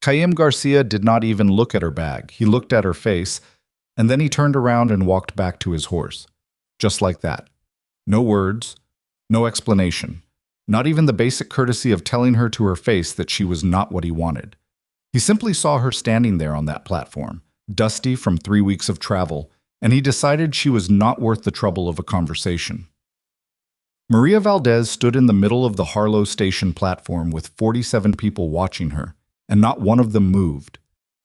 Caim Garcia did not even look at her bag. He looked at her face, and then he turned around and walked back to his horse. Just like that. No words, no explanation. Not even the basic courtesy of telling her to her face that she was not what he wanted. He simply saw her standing there on that platform, dusty from 3 weeks of travel, and he decided she was not worth the trouble of a conversation. Maria Valdez stood in the middle of the Harlow station platform with 47 people watching her, and not one of them moved.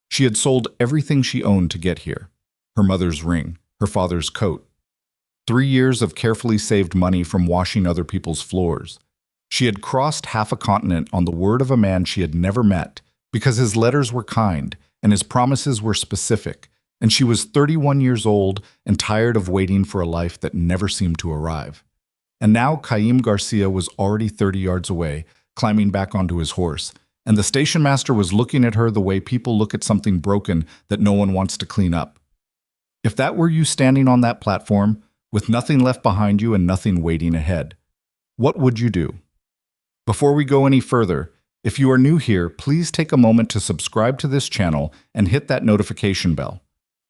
She had sold everything she owned to get here. Her mother's ring, her father's coat. 3 years of carefully saved money from washing other people's floors. She had crossed half a continent on the word of a man she had never met, because his letters were kind and his promises were specific, and she was 31 years old and tired of waiting for a life that never seemed to arrive. And now Caim Garcia was already 30 yards away, climbing back onto his horse, and the station master was looking at her the way people look at something broken that no one wants to clean up. If that were you standing on that platform, with nothing left behind you and nothing waiting ahead, what would you do? Before we go any further, if you are new here, please take a moment to subscribe to this channel and hit that notification bell.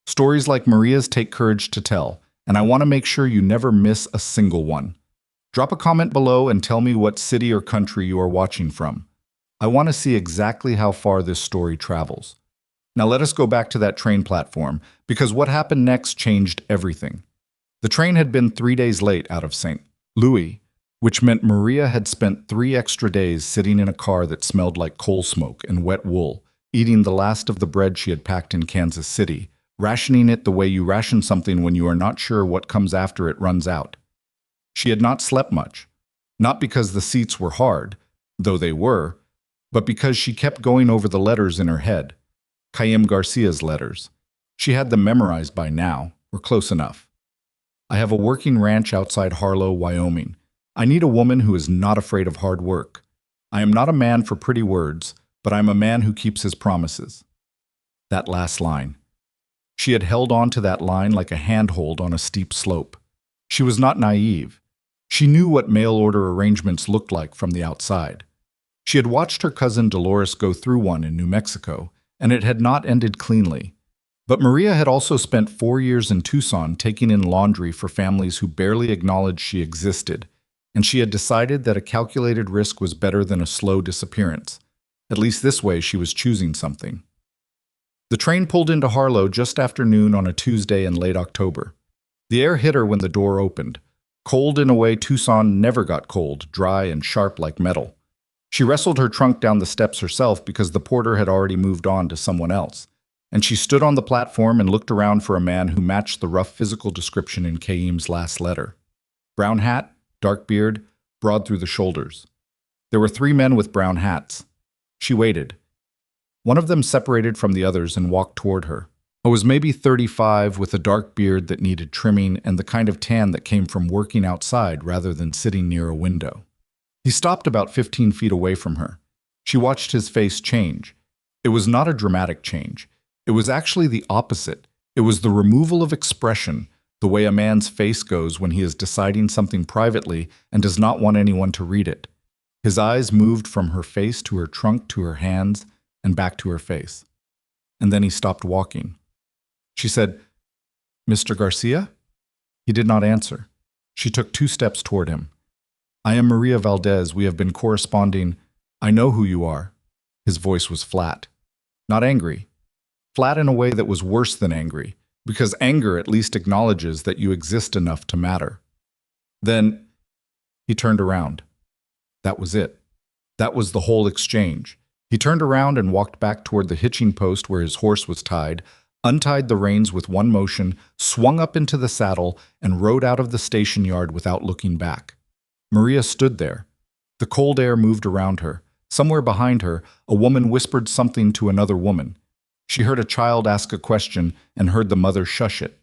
Stories like Maria's take courage to tell, and I want to make sure you never miss a single one. Drop a comment below and tell me what city or country you are watching from. I want to see exactly how far this story travels. Now let us go back to that train platform, because what happened next changed everything. The train had been 3 days late out of St. Louis, which meant Maria had spent 3 extra days sitting in a car that smelled like coal smoke and wet wool, eating the last of the bread she had packed in Kansas City, rationing it the way you ration something when you are not sure what comes after it runs out. She had not slept much, not because the seats were hard, though they were, but because she kept going over the letters in her head. Caim Garcia's letters. She had them memorized by now, or close enough. I have a working ranch outside Harlow, Wyoming. I need a woman who is not afraid of hard work. I am not a man for pretty words, but I am a man who keeps his promises. That last line. She had held on to that line like a handhold on a steep slope. She was not naive. She knew what mail-order arrangements looked like from the outside. She had watched her cousin Dolores go through one in New Mexico, and it had not ended cleanly. But Maria had also spent 4 years in Tucson taking in laundry for families who barely acknowledged she existed, and she had decided that a calculated risk was better than a slow disappearance. At least this way she was choosing something. The train pulled into Harlow just after noon on a Tuesday in late October. The air hit her when the door opened. Cold in a way Tucson never got cold, dry and sharp like metal. She wrestled her trunk down the steps herself because the porter had already moved on to someone else, and she stood on the platform and looked around for a man who matched the rough physical description in Caim's last letter. Brown hat, dark beard, broad through the shoulders. There were 3 men with brown hats. She waited. One of them separated from the others and walked toward her. I was maybe 35 with a dark beard that needed trimming and the kind of tan that came from working outside rather than sitting near a window. He stopped about 15 feet away from her. She watched his face change. It was not a dramatic change. It was actually the opposite. It was the removal of expression, the way a man's face goes when he is deciding something privately and does not want anyone to read it. His eyes moved from her face to her trunk to her hands and back to her face. And then he stopped walking. She said, "Mr. Garcia?" He did not answer. She took 2 steps toward him. "I am Maria Valdez. We have been corresponding. I know who you are." His voice was flat. Not angry. Flat in a way that was worse than angry, because anger at least acknowledges that you exist enough to matter. Then he turned around. That was it. That was the whole exchange. He turned around and walked back toward the hitching post where his horse was tied, untied the reins with one motion, swung up into the saddle, and rode out of the station yard without looking back. Maria stood there. The cold air moved around her. Somewhere behind her, a woman whispered something to another woman. She heard a child ask a question and heard the mother shush it.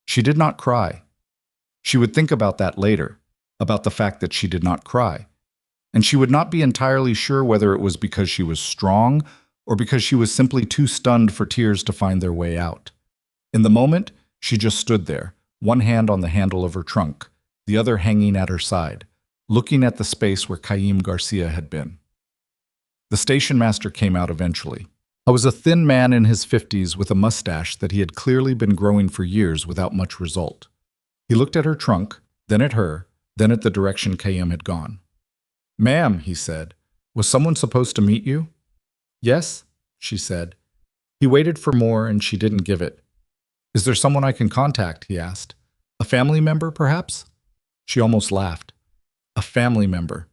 She did not cry. She would think about that later, about the fact that she did not cry. And she would not be entirely sure whether it was because she was strong or because she was simply too stunned for tears to find their way out. In the moment, she just stood there, one hand on the handle of her trunk, the other hanging at her side, looking at the space where Caim Garcia had been. The station master came out eventually. I was a thin man in his 50s with a mustache that he had clearly been growing for years without much result. He looked at her trunk, then at her, then at the direction Kayem had gone. "Ma'am," he said, "was someone supposed to meet you?" "Yes," she said. He waited for more and she didn't give it. "Is there someone I can contact?" he asked. "A family member, perhaps?" She almost laughed. A family member.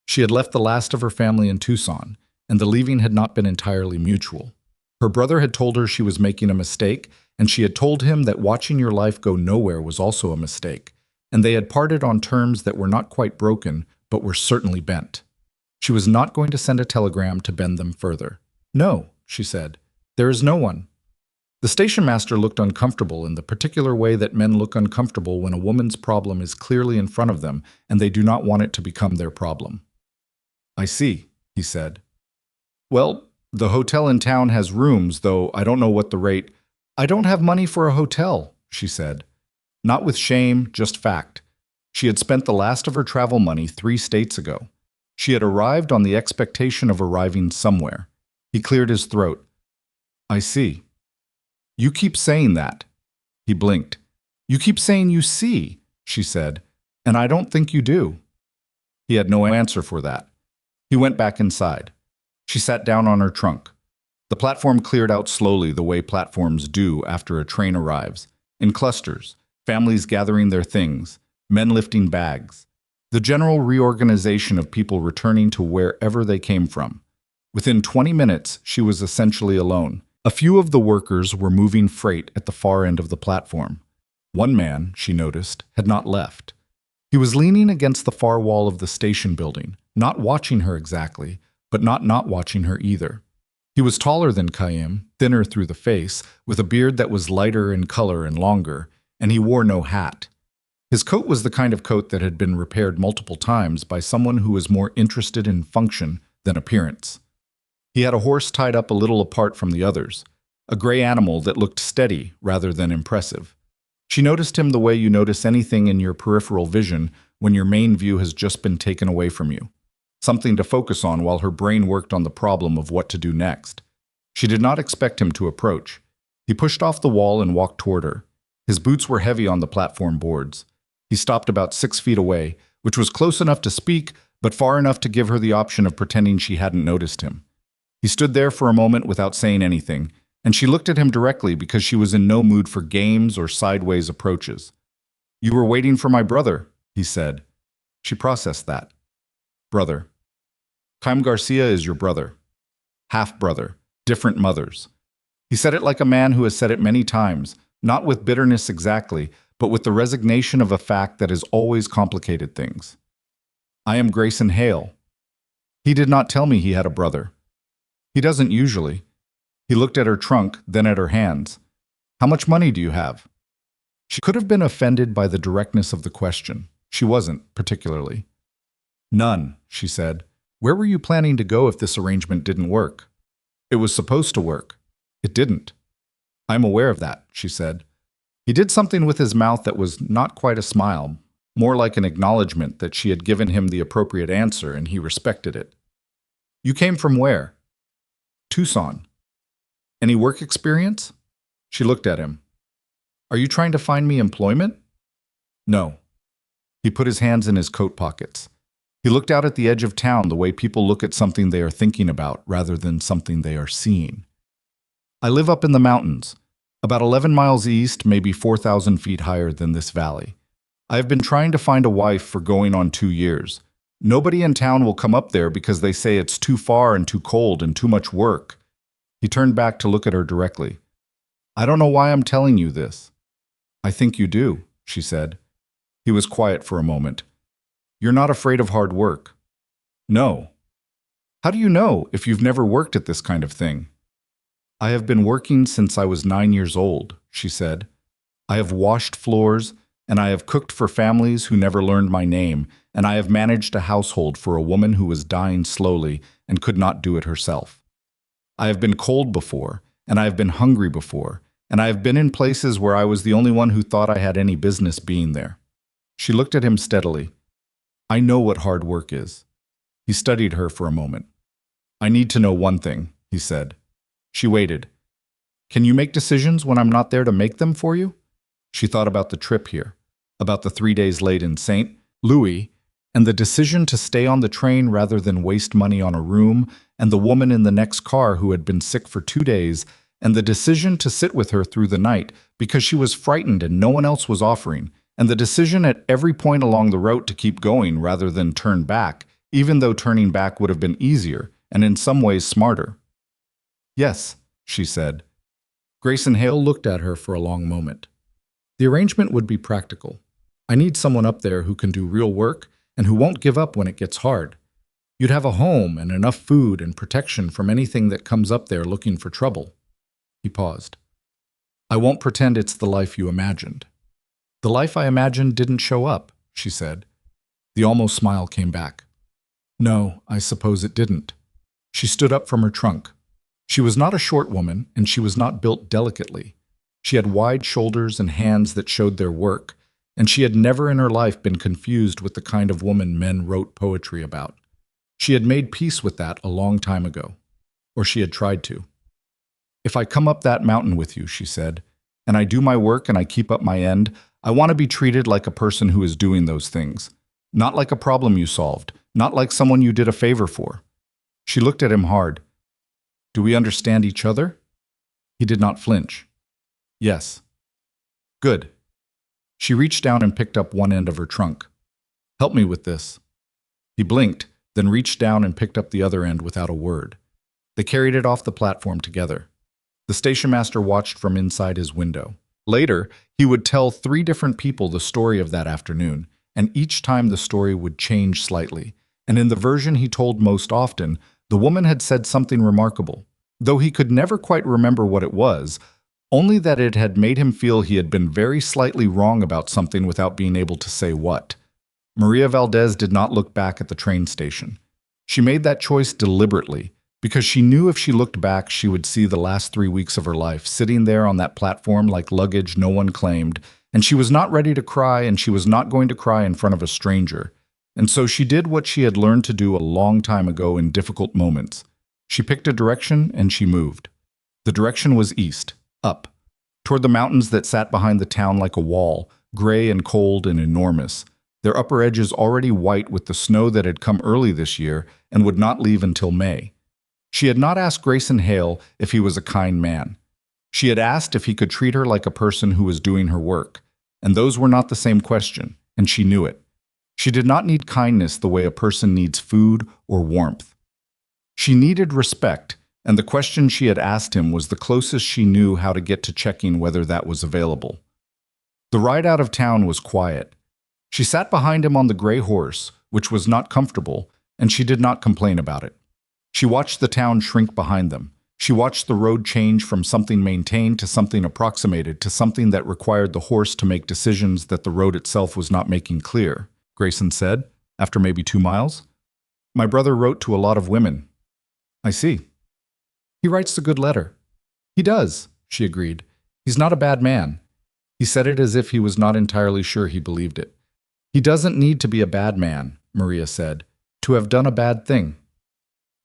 She had left the last of her family in Tucson, and the leaving had not been entirely mutual. Her brother had told her she was making a mistake, and she had told him that watching your life go nowhere was also a mistake, and they had parted on terms that were not quite broken, but were certainly bent. She was not going to send a telegram to bend them further. "No," she said, "there is no one." The station master looked uncomfortable in the particular way that men look uncomfortable when a woman's problem is clearly in front of them and they do not want it to become their problem. "I see," he said. "Well, the hotel in town has rooms, though I don't know what the rate—" "I don't have money for a hotel," she said. Not with shame, just fact. She had spent the last of her travel money 3 states ago. She had arrived on the expectation of arriving somewhere. He cleared his throat. "I see." "You keep saying that." He blinked. "You keep saying you see," she said, "and I don't think you do." He had no answer for that. He went back inside. She sat down on her trunk. The platform cleared out slowly the way platforms do after a train arrives, in clusters, families gathering their things, men lifting bags. The general reorganization of people returning to wherever they came from. Within 20 minutes, she was essentially alone. A few of the workers were moving freight at the far end of the platform. One man, she noticed, had not left. He was leaning against the far wall of the station building, not watching her exactly, but not watching her either. He was taller than Kayem, thinner through the face, with a beard that was lighter in color and longer, and he wore no hat. His coat was the kind of coat that had been repaired multiple times by someone who was more interested in function than appearance. He had a horse tied up a little apart from the others, a gray animal that looked steady rather than impressive. She noticed him the way you notice anything in your peripheral vision when your main view has just been taken away from you. Something to focus on while her brain worked on the problem of what to do next. She did not expect him to approach. He pushed off the wall and walked toward her. His boots were heavy on the platform boards. He stopped about 6 feet away, which was close enough to speak, but far enough to give her the option of pretending she hadn't noticed him. He stood there for a moment without saying anything, and she looked at him directly because she was in no mood for games or sideways approaches. "You were waiting for my brother," he said. She processed that. Brother. Kayem Garcia is your brother. Half-brother. Different mothers. He said it like a man who has said it many times, not with bitterness exactly, but with the resignation of a fact that has always complicated things. "I am Grayson Hale." He did not tell me he had a brother. He doesn't usually. He looked at her trunk, then at her hands. "How much money do you have?" She could have been offended by the directness of the question. She wasn't, particularly. "None," she said. "Where were you planning to go if this arrangement didn't work?" "It was supposed to work. It didn't." "I'm aware of that," she said. He did something with his mouth that was not quite a smile, more like an acknowledgement that she had given him the appropriate answer and he respected it. "You came from where?" "Tucson." "Any work experience?" She looked at him. "Are you trying to find me employment?" "No." He put his hands in his coat pockets. He looked out at the edge of town the way people look at something they are thinking about rather than something they are seeing. "I live up in the mountains, about 11 miles east, maybe 4,000 feet higher than this valley. I have been trying to find a wife for going on 2 years. Nobody in town will come up there because they say it's too far and too cold and too much work." He turned back to look at her directly. "I don't know why I'm telling you this." "I think you do," she said. He was quiet for a moment. "You're not afraid of hard work." "No." "How do you know if you've never worked at this kind of thing?" "I have been working since I was 9 years old," she said. "I have washed floors, and I have cooked for families who never learned my name, and I have managed a household for a woman who was dying slowly and could not do it herself. I have been cold before, and I have been hungry before, and I have been in places where I was the only one who thought I had any business being there." She looked at him steadily. "I know what hard work is." He studied her for a moment. "I need to know one thing," he said. She waited. Can you make decisions when I'm not there to make them for you? She thought about the trip here, about the 3 days late in St. Louis, and the decision to stay on the train rather than waste money on a room, and the woman in the next car who had been sick for 2 days, and the decision to sit with her through the night because she was frightened and no one else was offering, and the decision at every point along the route to keep going rather than turn back, even though turning back would have been easier and in some ways smarter. Yes, she said. Grayson Hale looked at her for a long moment. The arrangement would be practical. I need someone up there who can do real work and who won't give up when it gets hard. You'd have a home and enough food and protection from anything that comes up there looking for trouble. He paused. I won't pretend it's the life you imagined. The life I imagined didn't show up, she said. The almost smile came back. No, I suppose it didn't. She stood up from her trunk. She was not a short woman, and she was not built delicately. She had wide shoulders and hands that showed their work, and she had never in her life been confused with the kind of woman men wrote poetry about. She had made peace with that a long time ago, or she had tried to. If I come up that mountain with you, she said, and I do my work and I keep up my end, I want to be treated like a person who is doing those things, not like a problem you solved, not like someone you did a favor for. She looked at him hard. Do we understand each other? He did not flinch. Yes. Good. She reached down and picked up one end of her trunk. Help me with this. He blinked, then reached down and picked up the other end without a word. They carried it off the platform together. The station master watched from inside his window. Later, he would tell 3 different people the story of that afternoon, and each time the story would change slightly. And in the version he told most often, the woman had said something remarkable, though he could never quite remember what it was, only that it had made him feel he had been very slightly wrong about something without being able to say what. Maria Valdez did not look back at the train station. She made that choice deliberately, because she knew if she looked back she would see the last 3 weeks of her life sitting there on that platform like luggage no one claimed, and she was not ready to cry, and she was not going to cry in front of a stranger. And so she did what she had learned to do a long time ago in difficult moments. She picked a direction and she moved. The direction was east, up, toward the mountains that sat behind the town like a wall, gray and cold and enormous, their upper edges already white with the snow that had come early this year and would not leave until May. She had not asked Grayson Hale if he was a kind man. She had asked if he could treat her like a person who was doing her work, and those were not the same question, and she knew it. She did not need kindness the way a person needs food or warmth. She needed respect, and the question she had asked him was the closest she knew how to get to checking whether that was available. The ride out of town was quiet. She sat behind him on the gray horse, which was not comfortable, and she did not complain about it. She watched the town shrink behind them. She watched the road change from something maintained to something approximated to something that required the horse to make decisions that the road itself was not making clear. Grayson said, after maybe 2 miles. My brother wrote to a lot of women. I see. He writes a good letter. He does, she agreed. He's not a bad man. He said it as if he was not entirely sure he believed it. He doesn't need to be a bad man, Maria said, to have done a bad thing.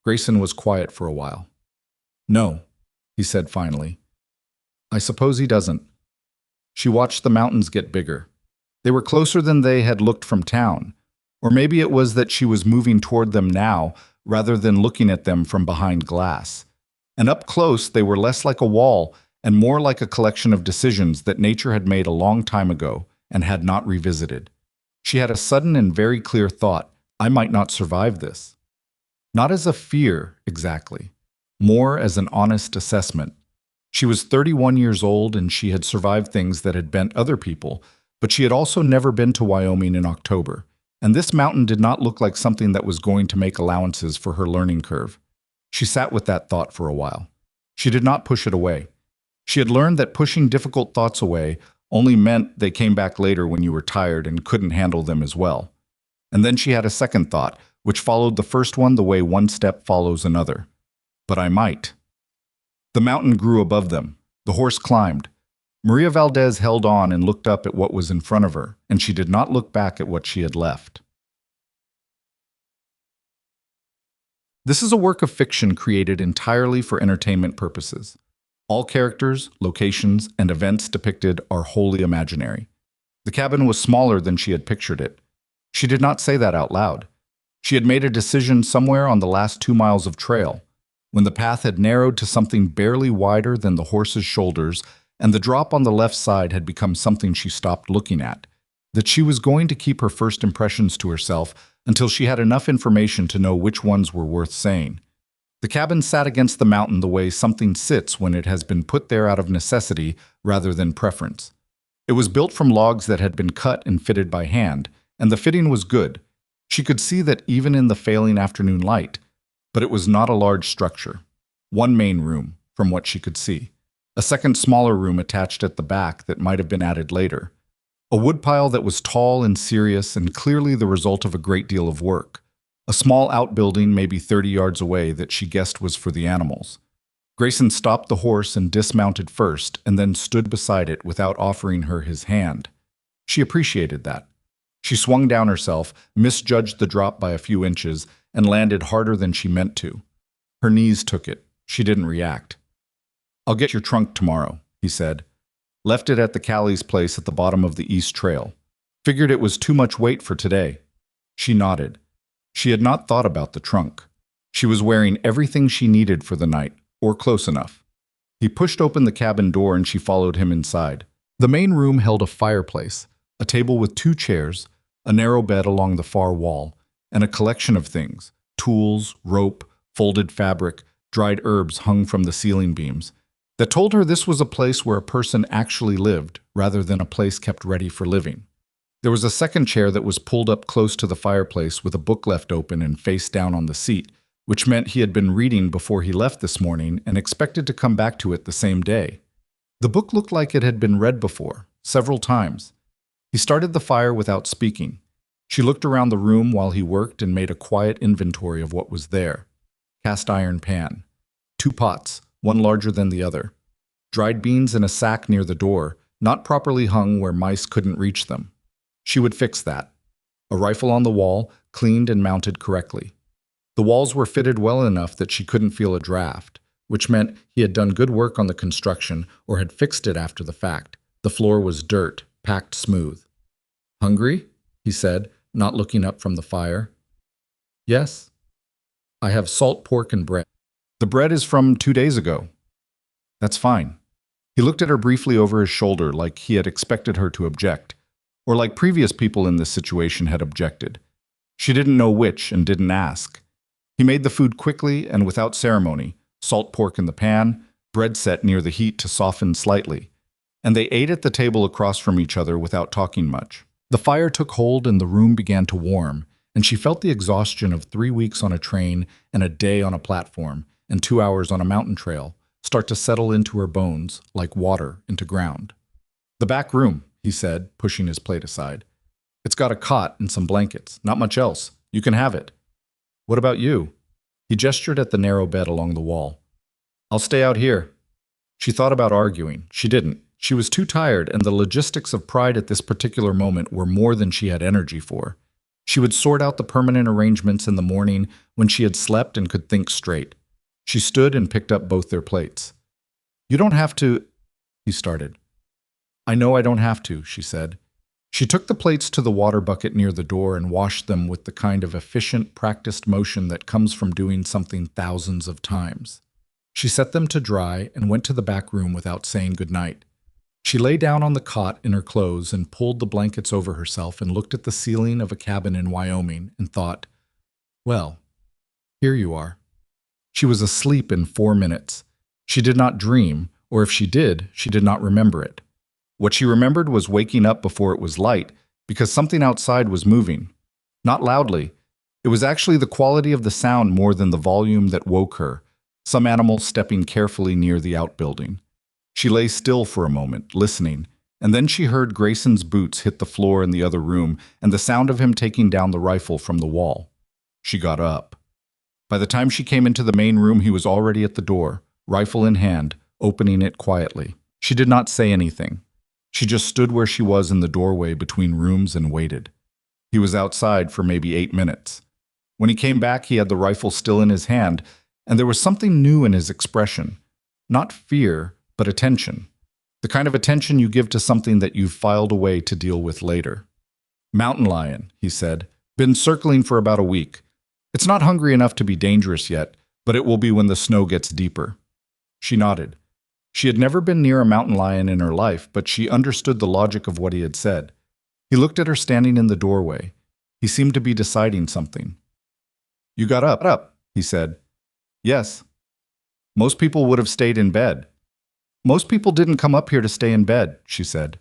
Grayson was quiet for a while. No, he said finally. I suppose he doesn't. She watched the mountains get bigger. They were closer than they had looked from town, or maybe it was that she was moving toward them now rather than looking at them from behind glass. And up close they were less like a wall and more like a collection of decisions that nature had made a long time ago and had not revisited. She had a sudden and very clear thought, I might not survive this. Not as a fear, exactly, more as an honest assessment. She was 31 years old and she had survived things that had bent other people, but she had also never been to Wyoming in October, and this mountain did not look like something that was going to make allowances for her learning curve. She sat with that thought for a while. She did not push it away. She had learned that pushing difficult thoughts away only meant they came back later when you were tired and couldn't handle them as well. And then she had a second thought, which followed the first one the way one step follows another. But I might. The mountain grew above them. The horse climbed. Maria Valdez held on and looked up at what was in front of her, and she did not look back at what she had left. This is a work of fiction created entirely for entertainment purposes. All characters, locations, and events depicted are wholly imaginary. The cabin was smaller than she had pictured it. She did not say that out loud. She had made a decision somewhere on the last 2 miles of trail, when the path had narrowed to something barely wider than the horse's shoulders, and the drop on the left side had become something she stopped looking at, that she was going to keep her first impressions to herself until she had enough information to know which ones were worth saying. The cabin sat against the mountain the way something sits when it has been put there out of necessity rather than preference. It was built from logs that had been cut and fitted by hand, and the fitting was good. She could see that even in the failing afternoon light, but it was not a large structure. One main room, from what she could see. A second smaller room attached at the back that might have been added later. A woodpile that was tall and serious and clearly the result of a great deal of work. A small outbuilding maybe 30 yards away that she guessed was for the animals. Grayson stopped the horse and dismounted first and then stood beside it without offering her his hand. She appreciated that. She swung down herself, misjudged the drop by a few inches, and landed harder than she meant to. Her knees took it. She didn't react. "I'll get your trunk tomorrow," he said. Left it at the Callie's place at the bottom of the East Trail. Figured it was too much weight for today. She nodded. She had not thought about the trunk. She was wearing everything she needed for the night, or close enough. He pushed open the cabin door and she followed him inside. The main room held a fireplace, a table with 2 chairs, a narrow bed along the far wall, and a collection of things, tools, rope, folded fabric, dried herbs hung from the ceiling beams, that told her this was a place where a person actually lived rather than a place kept ready for living. There was a second chair that was pulled up close to the fireplace with a book left open and face down on the seat, which meant he had been reading before he left this morning and expected to come back to it the same day. The book looked like it had been read before, several times. He started the fire without speaking. She looked around the room while he worked and made a quiet inventory of what was there. Cast iron pan. 2 pots, one larger than the other. Dried beans in a sack near the door, not properly hung where mice couldn't reach them. She would fix that. A rifle on the wall, cleaned and mounted correctly. The walls were fitted well enough that she couldn't feel a draft, which meant he had done good work on the construction or had fixed it after the fact. The floor was dirt, packed smooth. "Hungry?" he said, not looking up from the fire. "Yes. I have salt pork and bread." "The bread is from 2 days ago." "That's fine." He looked at her briefly over his shoulder like he had expected her to object, or like previous people in this situation had objected. She didn't know which and didn't ask. He made the food quickly and without ceremony, salt pork in the pan, bread set near the heat to soften slightly, and they ate at the table across from each other without talking much. The fire took hold and the room began to warm, and she felt the exhaustion of 3 weeks on a train and a day on a platform and 2 hours on a mountain trail start to settle into her bones like water into ground. "The back room," he said, pushing his plate aside. "It's got a cot and some blankets, not much else. You can have it." "What about you?" He gestured at the narrow bed along the wall. "I'll stay out here." She thought about arguing. She didn't. She was too tired, and the logistics of pride at this particular moment were more than she had energy for. She would sort out the permanent arrangements in the morning when she had slept and could think straight. She stood and picked up both their plates. "You don't have to," he started. "I know I don't have to," she said. She took the plates to the water bucket near the door and washed them with the kind of efficient, practiced motion that comes from doing something thousands of times. She set them to dry and went to the back room without saying goodnight. She lay down on the cot in her clothes and pulled the blankets over herself and looked at the ceiling of a cabin in Wyoming and thought, "Well, here you are." She was asleep in 4 minutes. She did not dream, or if she did not remember it. What she remembered was waking up before it was light because something outside was moving. Not loudly. It was actually the quality of the sound more than the volume that woke her, some animal stepping carefully near the outbuilding. She lay still for a moment, listening, and then she heard Grayson's boots hit the floor in the other room and the sound of him taking down the rifle from the wall. She got up. By the time she came into the main room, he was already at the door, rifle in hand, opening it quietly. She did not say anything. She just stood where she was in the doorway between rooms and waited. He was outside for maybe 8 minutes. When he came back, he had the rifle still in his hand, and there was something new in his expression. Not fear, but attention. The kind of attention you give to something that you've filed away to deal with later. "Mountain lion," he said. "Been circling for about a week. It's not hungry enough to be dangerous yet, but it will be when the snow gets deeper." She nodded. She had never been near a mountain lion in her life, but she understood the logic of what he had said. He looked at her standing in the doorway. He seemed to be deciding something. "You got up," he said. "Yes." "Most people would have stayed in bed." "Most people didn't come up here to stay in bed," she said.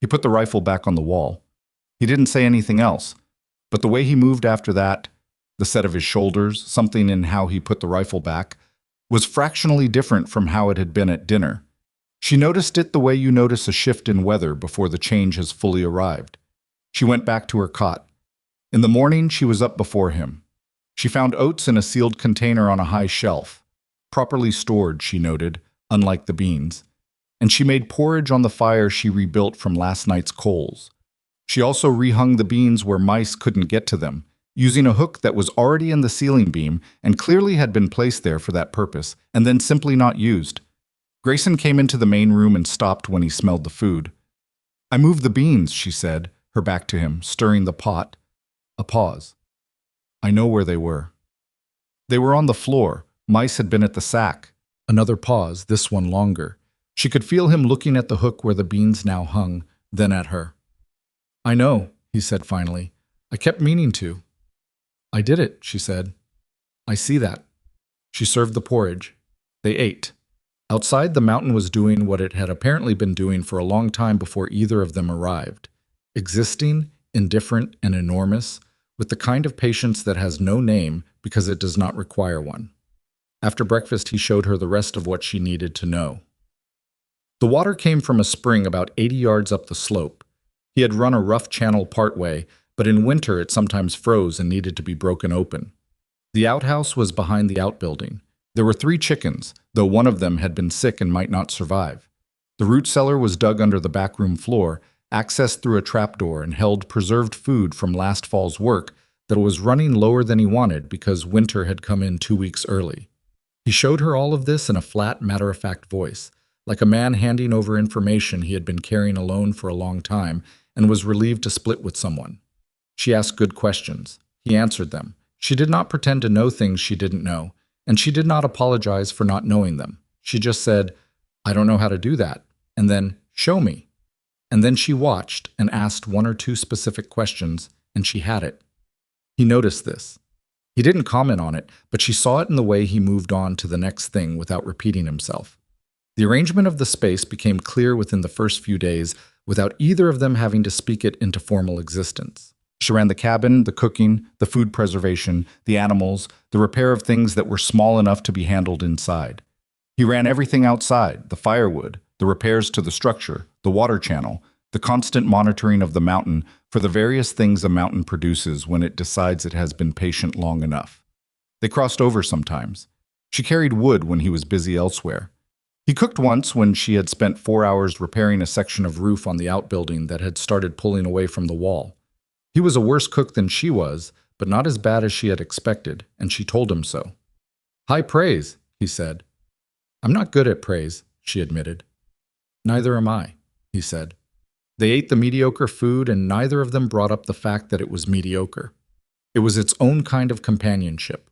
He put the rifle back on the wall. He didn't say anything else, but the way he moved after that, the set of his shoulders, something in how he put the rifle back, was fractionally different from how it had been at dinner. She noticed it the way you notice a shift in weather before the change has fully arrived. She went back to her cot. In the morning, she was up before him. She found oats in a sealed container on a high shelf. Properly stored, she noted, unlike the beans. And she made porridge on the fire she rebuilt from last night's coals. She also rehung the beans where mice couldn't get to them, using a hook that was already in the ceiling beam and clearly had been placed there for that purpose, and then simply not used. Grayson came into the main room and stopped when he smelled the food. "I moved the beans," she said, her back to him, stirring the pot. A pause. "I know where they were." They were on the floor. Mice had been at the sack. Another pause, this one longer. She could feel him looking at the hook where the beans now hung, then at her. "I know," he said finally. "I kept meaning to." "I did it," she said. "I see that." She served the porridge. They ate. Outside, the mountain was doing what it had apparently been doing for a long time before either of them arrived. Existing, indifferent, and enormous, with the kind of patience that has no name because it does not require one. After breakfast, he showed her the rest of what she needed to know. The water came from a spring about 80 yards up the slope. He had run a rough channel partway, but in winter it sometimes froze and needed to be broken open. The outhouse was behind the outbuilding. There were 3 chickens, though one of them had been sick and might not survive. The root cellar was dug under the backroom floor, accessed through a trapdoor, and held preserved food from last fall's work that was running lower than he wanted because winter had come in 2 weeks early. He showed her all of this in a flat, matter-of-fact voice, like a man handing over information he had been carrying alone for a long time and was relieved to split with someone. She asked good questions. He answered them. She did not pretend to know things she didn't know, and she did not apologize for not knowing them. She just said, "I don't know how to do that," and then, "Show me." And then she watched and asked 1 or 2 specific questions, and she had it. He noticed this. He didn't comment on it, but she saw it in the way he moved on to the next thing without repeating himself. The arrangement of the space became clear within the first few days without either of them having to speak it into formal existence. She ran the cabin, the cooking, the food preservation, the animals, the repair of things that were small enough to be handled inside. He ran everything outside, the firewood, the repairs to the structure, the water channel, the constant monitoring of the mountain for the various things a mountain produces when it decides it has been patient long enough. They crossed over sometimes. She carried wood when he was busy elsewhere. He cooked once when she had spent 4 hours repairing a section of roof on the outbuilding that had started pulling away from the wall. He was a worse cook than she was, but not as bad as she had expected, and she told him so. "High praise," he said. "I'm not good at praise," she admitted. "Neither am I," he said. They ate the mediocre food, and neither of them brought up the fact that it was mediocre. It was its own kind of companionship.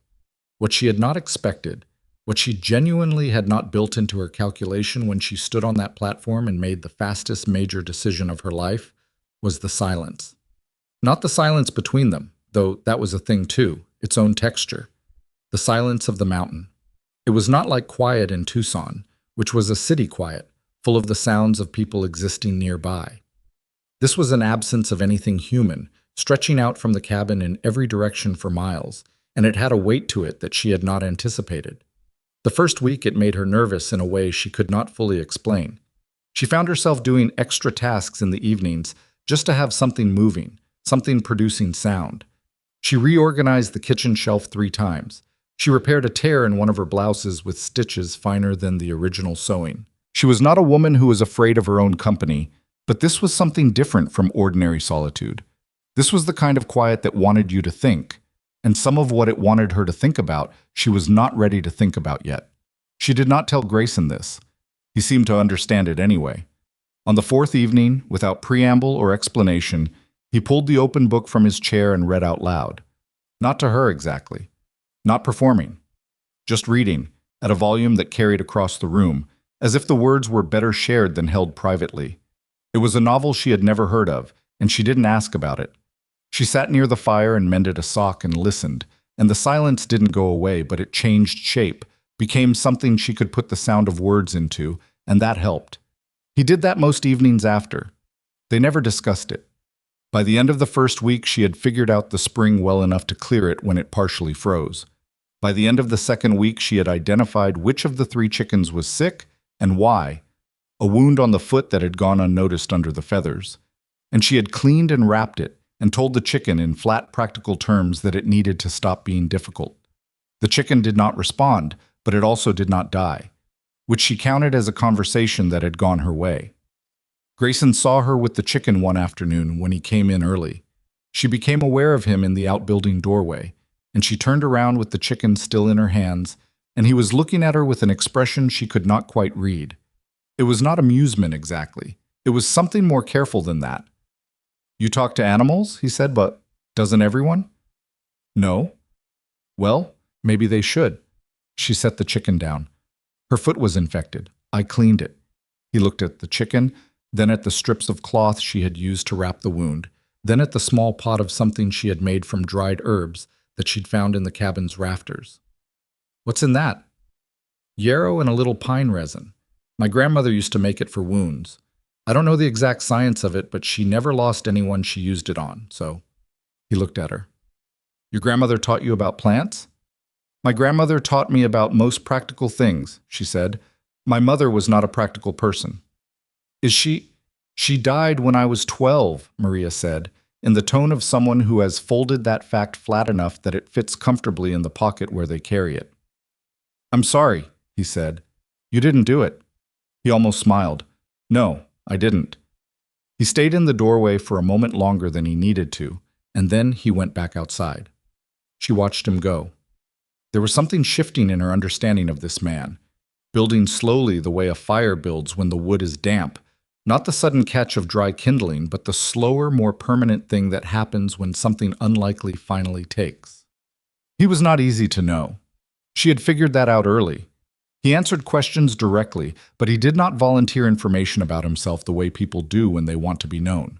What she had not expected, what she genuinely had not built into her calculation when she stood on that platform and made the fastest major decision of her life, was the silence. Not the silence between them, though that was a thing too, its own texture. The silence of the mountain. It was not like quiet in Tucson, which was a city quiet, full of the sounds of people existing nearby. This was an absence of anything human, stretching out from the cabin in every direction for miles, and it had a weight to it that she had not anticipated. The first week it made her nervous in a way she could not fully explain. She found herself doing extra tasks in the evenings just to have something moving, something producing sound. She reorganized the kitchen shelf 3 times. She repaired a tear in one of her blouses with stitches finer than the original sewing. She was not a woman who was afraid of her own company, but this was something different from ordinary solitude. This was the kind of quiet that wanted you to think. and some of what it wanted her to think about, she was not ready to think about yet. She did not tell Grayson this. He seemed to understand it anyway. On the fourth evening, without preamble or explanation, he pulled the open book from his chair and read out loud. Not to her exactly. Not performing. Just reading, at a volume that carried across the room, as if the words were better shared than held privately. It was a novel she had never heard of, and she didn't ask about it. She sat near the fire and mended a sock and listened, and the silence didn't go away, but it changed shape, became something she could put the sound of words into, and that helped. He did that most evenings after. They never discussed it. By the end of the first week, she had figured out the spring well enough to clear it when it partially froze. By the end of the second week, she had identified which of the 3 chickens was sick and why, a wound on the foot that had gone unnoticed under the feathers. And she had cleaned and wrapped it and told the chicken in flat, practical terms that it needed to stop being difficult. The chicken did not respond, but it also did not die, which she counted as a conversation that had gone her way. Grayson saw her with the chicken one afternoon when he came in early. She became aware of him in the outbuilding doorway, and she turned around with the chicken still in her hands, and he was looking at her with an expression she could not quite read. It was not amusement exactly. It was something more careful than that. "You talk to animals?" he said, "but doesn't everyone?" "No." "Well, maybe they should." She set the chicken down. Her foot was infected. I cleaned it. He looked at the chicken, then at the strips of cloth she had used to wrap the wound, then at the small pot of something she had made from dried herbs that she'd found in the cabin's rafters. "What's in that?" "Yarrow and a little pine resin. My grandmother used to make it for wounds. I don't know the exact science of it, but she never lost anyone she used it on, so." He looked at her. "Your grandmother taught you about plants?" "My grandmother taught me about most practical things," she said. "My mother was not a practical person." "Is she—" "She died when I was 12, Maria said, in the tone of someone who has folded that fact flat enough that it fits comfortably in the pocket where they carry it. "I'm sorry," he said. "You didn't do it." He almost smiled. "No, I didn't." He stayed in the doorway for a moment longer than he needed to, and then he went back outside. She watched him go. There was something shifting in her understanding of this man, building slowly the way a fire builds when the wood is damp, not the sudden catch of dry kindling, but the slower, more permanent thing that happens when something unlikely finally takes. He was not easy to know. She had figured that out early. He answered questions directly, but he did not volunteer information about himself the way people do when they want to be known.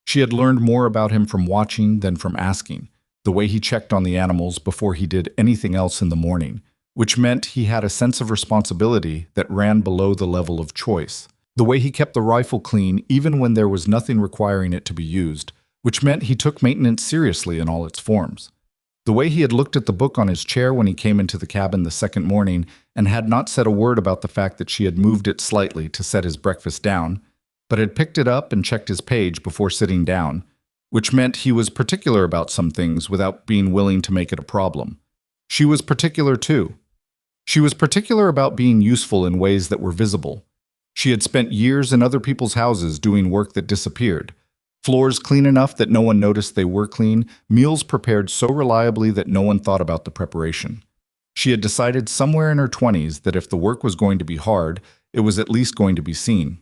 She had learned more about him from watching than from asking, the way he checked on the animals before he did anything else in the morning, which meant he had a sense of responsibility that ran below the level of choice. The way he kept the rifle clean even when there was nothing requiring it to be used, which meant he took maintenance seriously in all its forms. The way he had looked at the book on his chair when he came into the cabin the second morning and had not said a word about the fact that she had moved it slightly to set his breakfast down, but had picked it up and checked his page before sitting down, which meant he was particular about some things without being willing to make it a problem. She was particular too. She was particular about being useful in ways that were visible. She had spent years in other people's houses doing work that disappeared. Floors clean enough that no one noticed they were clean, meals prepared so reliably that no one thought about the preparation. She had decided somewhere in her 20s that if the work was going to be hard, it was at least going to be seen.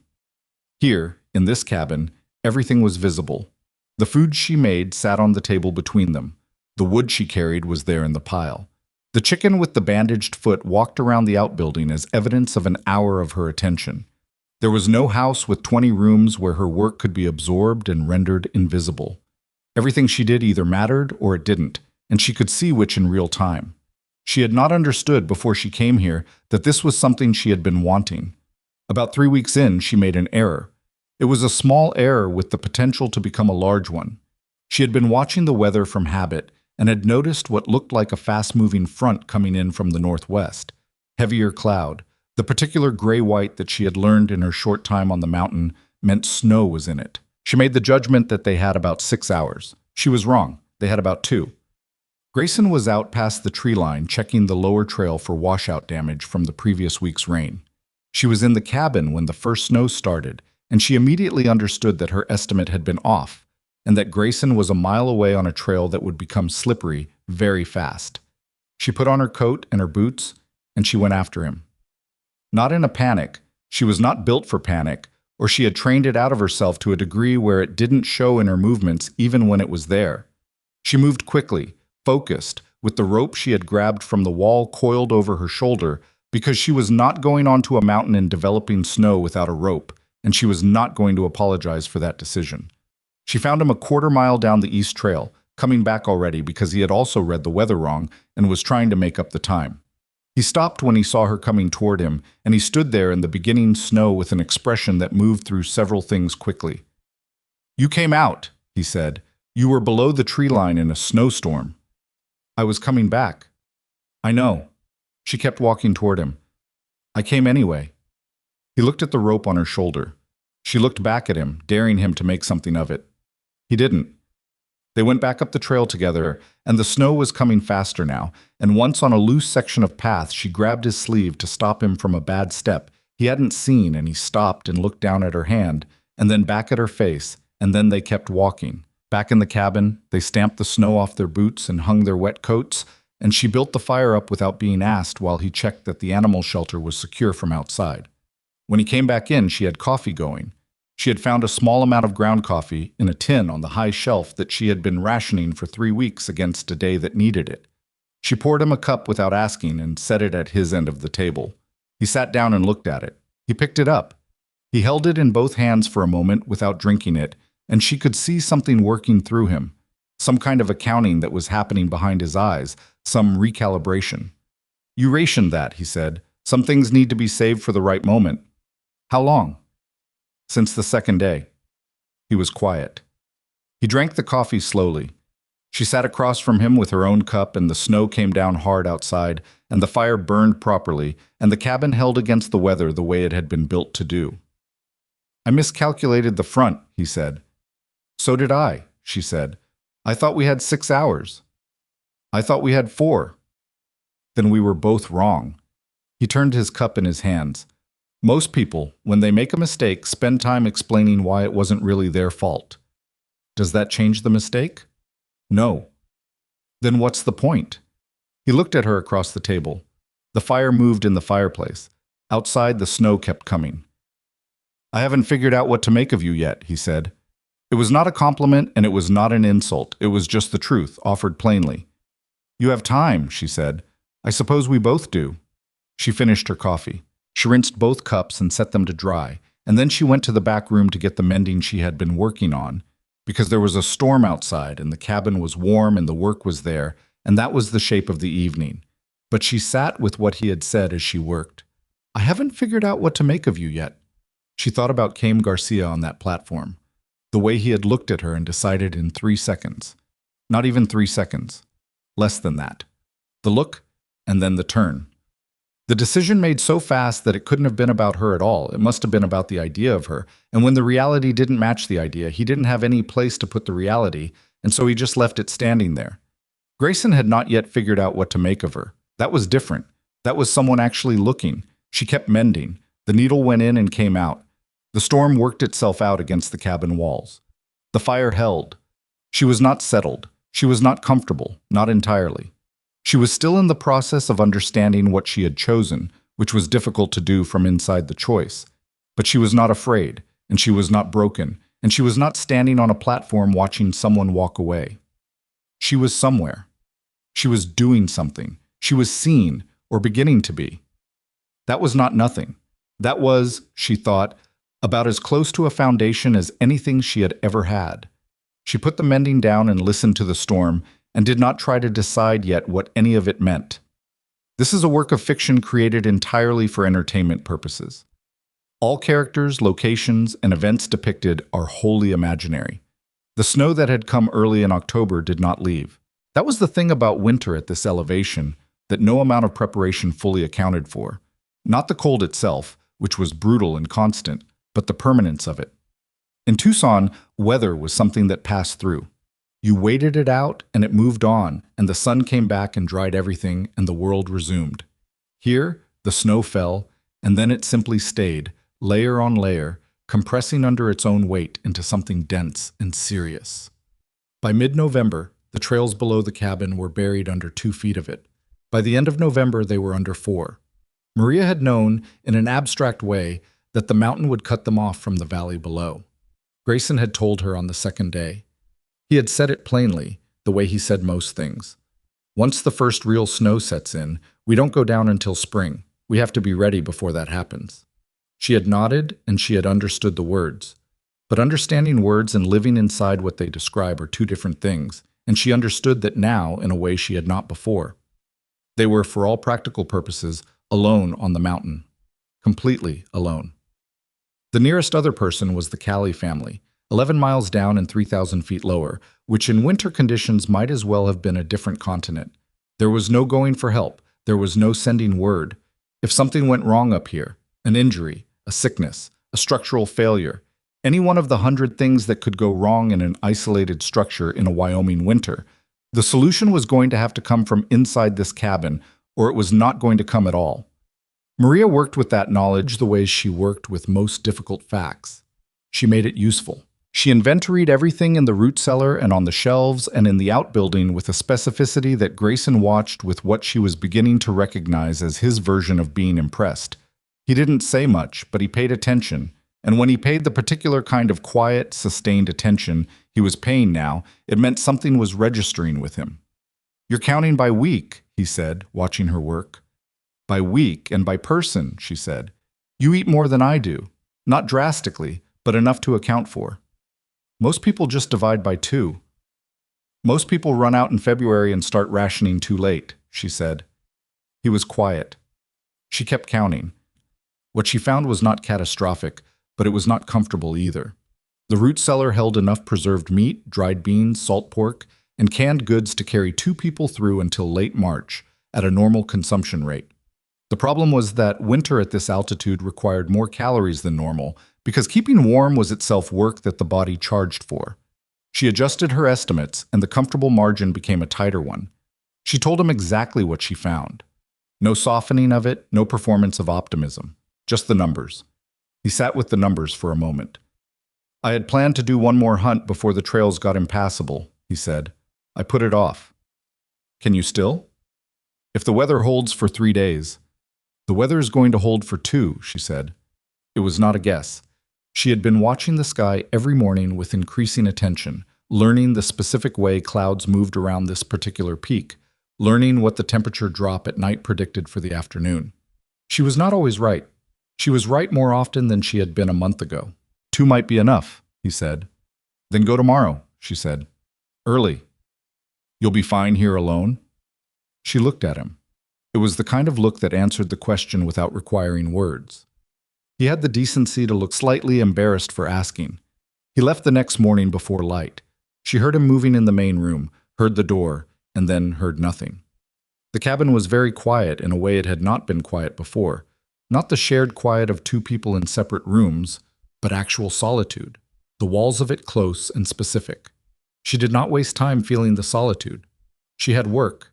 Here, in this cabin, everything was visible. The food she made sat on the table between them. The wood she carried was there in the pile. The chicken with the bandaged foot walked around the outbuilding as evidence of an hour of her attention. There was no house with 20 rooms where her work could be absorbed and rendered invisible. Everything she did either mattered or it didn't, and she could see which in real time. She had not understood before she came here that this was something she had been wanting. About 3 weeks in, she made an error. It was a small error with the potential to become a large one. She had been watching the weather from habit and had noticed what looked like a fast-moving front coming in from the northwest. Heavier cloud. The particular gray-white that she had learned in her short time on the mountain meant snow was in it. She made the judgment that they had about 6 hours. She was wrong. They had about 2. Grayson was out past the tree line checking the lower trail for washout damage from the previous week's rain. She was in the cabin when the first snow started, and she immediately understood that her estimate had been off, and that Grayson was a mile away on a trail that would become slippery very fast. She put on her coat and her boots, and she went after him. Not in a panic. She was not built for panic, or she had trained it out of herself to a degree where it didn't show in her movements even when it was there. She moved quickly, focused, with the rope she had grabbed from the wall coiled over her shoulder, because she was not going onto a mountain in developing snow without a rope, and she was not going to apologize for that decision. She found him a quarter-mile down the east trail, coming back already because he had also read the weather wrong and was trying to make up the time. He stopped when he saw her coming toward him, and he stood there in the beginning snow with an expression that moved through several things quickly. "You came out," he said. "You were below the tree line in a snowstorm." "I was coming back." "I know." She kept walking toward him. "I came anyway." He looked at the rope on her shoulder. She looked back at him, daring him to make something of it. He didn't. They went back up the trail together, and the snow was coming faster now, and once on a loose section of path, she grabbed his sleeve to stop him from a bad step he hadn't seen, and he stopped and looked down at her hand, and then back at her face, and then they kept walking. Back in the cabin, they stamped the snow off their boots and hung their wet coats, and she built the fire up without being asked while he checked that the animal shelter was secure from outside. When he came back in, she had coffee going. She had found a small amount of ground coffee in a tin on the high shelf that she had been rationing for 3 weeks against a day that needed it. She poured him a cup without asking and set it at his end of the table. He sat down and looked at it. He picked it up. He held it in both hands for a moment without drinking it, and she could see something working through him, some kind of accounting that was happening behind his eyes, some recalibration. "You rationed that," he said. "Some things need to be saved for the right moment." "How long?" "Since the second day." He was quiet. He drank the coffee slowly. She sat across from him with her own cup, and the snow came down hard outside, and the fire burned properly, and the cabin held against the weather the way it had been built to do. "I miscalculated the front," he said. "So did I," she said. "I thought we had 6 hours." "I thought we had 4. "Then we were both wrong." He turned his cup in his hands. "Most people, when they make a mistake, spend time explaining why it wasn't really their fault. Does that change the mistake? No. Then what's the point?" He looked at her across the table. The fire moved in the fireplace. Outside, the snow kept coming. "I haven't figured out what to make of you yet," he said. It was not a compliment and it was not an insult. It was just the truth, offered plainly. "You have time," she said. "I suppose we both do." She finished her coffee. She rinsed both cups and set them to dry, and then she went to the back room to get the mending she had been working on, because there was a storm outside and the cabin was warm and the work was there, and that was the shape of the evening. But she sat with what he had said as she worked. "I haven't figured out what to make of you yet." She thought about Caim Garcia on that platform, the way he had looked at her and decided in 3 seconds. Not even 3 seconds. Less than that. The look, and then the turn. The decision made so fast that it couldn't have been about her at all. It must have been about the idea of her. And when the reality didn't match the idea, he didn't have any place to put the reality, and so he just left it standing there. Grayson had not yet figured out what to make of her. That was different. That was someone actually looking. She kept mending. The needle went in and came out. The storm worked itself out against the cabin walls. The fire held. She was not settled. She was not comfortable, not entirely. She was still in the process of understanding what she had chosen, which was difficult to do from inside the choice. But she was not afraid, and she was not broken, and she was not standing on a platform watching someone walk away. She was somewhere. She was doing something. She was seen, or beginning to be. That was not nothing. That was, she thought, about as close to a foundation as anything she had ever had. She put the mending down and listened to the storm, and did not try to decide yet what any of it meant. This is a work of fiction created entirely for entertainment purposes. All characters, locations, and events depicted are wholly imaginary. The snow that had come early in October did not leave. That was the thing about winter at this elevation that no amount of preparation fully accounted for. Not the cold itself, which was brutal and constant, but the permanence of it. In Tucson, weather was something that passed through. You waited it out, and it moved on, and the sun came back and dried everything, and the world resumed. Here, the snow fell, and then it simply stayed, layer on layer, compressing under its own weight into something dense and serious. By mid-November, the trails below the cabin were buried under 2 feet of it. By the end of November, they were under 4. Maria had known, in an abstract way, that the mountain would cut them off from the valley below. Grayson had told her on the second day. He had said it plainly, the way he said most things. Once the first real snow sets in, we don't go down until spring. We have to be ready before that happens. She had nodded, and she had understood the words. But understanding words and living inside what they describe are 2 different things, and she understood that now in a way she had not before. They were, for all practical purposes, alone on the mountain. Completely alone. The nearest other person was the Callie family, 11 miles down and 3,000 feet lower, which in winter conditions might as well have been a different continent. There was no going for help. There was no sending word. If something went wrong up here, an injury, a sickness, a structural failure, any one of the 100 things that could go wrong in an isolated structure in a Wyoming winter, the solution was going to have to come from inside this cabin, or it was not going to come at all. Maria worked with that knowledge the way she worked with most difficult facts. She made it useful. She inventoried everything in the root cellar and on the shelves and in the outbuilding with a specificity that Grayson watched with what she was beginning to recognize as his version of being impressed. He didn't say much, but he paid attention, and when he paid the particular kind of quiet, sustained attention he was paying now, it meant something was registering with him. "You're counting by week," he said, watching her work. "By week and by person," she said. "You eat more than I do. Not drastically, but enough to account for. Most people just divide by 2. Most people run out in February and start rationing too late," she said. He was quiet. She kept counting. What she found was not catastrophic, but it was not comfortable either. The root cellar held enough preserved meat, dried beans, salt pork, and canned goods to carry 2 people through until late March, at a normal consumption rate. The problem was that winter at this altitude required more calories than normal, because keeping warm was itself work that the body charged for. She adjusted her estimates, and the comfortable margin became a tighter one. She told him exactly what she found. No softening of it, no performance of optimism. Just the numbers. He sat with the numbers for a moment. "I had planned to do one more hunt before the trails got impassable," he said. "I put it off." "Can you still?" "If the weather holds for 3 days." "The weather is going to hold for 2, she said. It was not a guess. She had been watching the sky every morning with increasing attention, learning the specific way clouds moved around this particular peak, learning what the temperature drop at night predicted for the afternoon. She was not always right. She was right more often than she had been a month ago. 2 might be enough, he said. "Then go tomorrow," she said. "Early." "You'll be fine here alone?" She looked at him. It was the kind of look that answered the question without requiring words. He had the decency to look slightly embarrassed for asking. He left the next morning before light. She heard him moving in the main room, heard the door, and then heard nothing. The cabin was very quiet in a way it had not been quiet before. Not the shared quiet of 2 people in separate rooms, but actual solitude, the walls of it close and specific. She did not waste time feeling the solitude. She had work.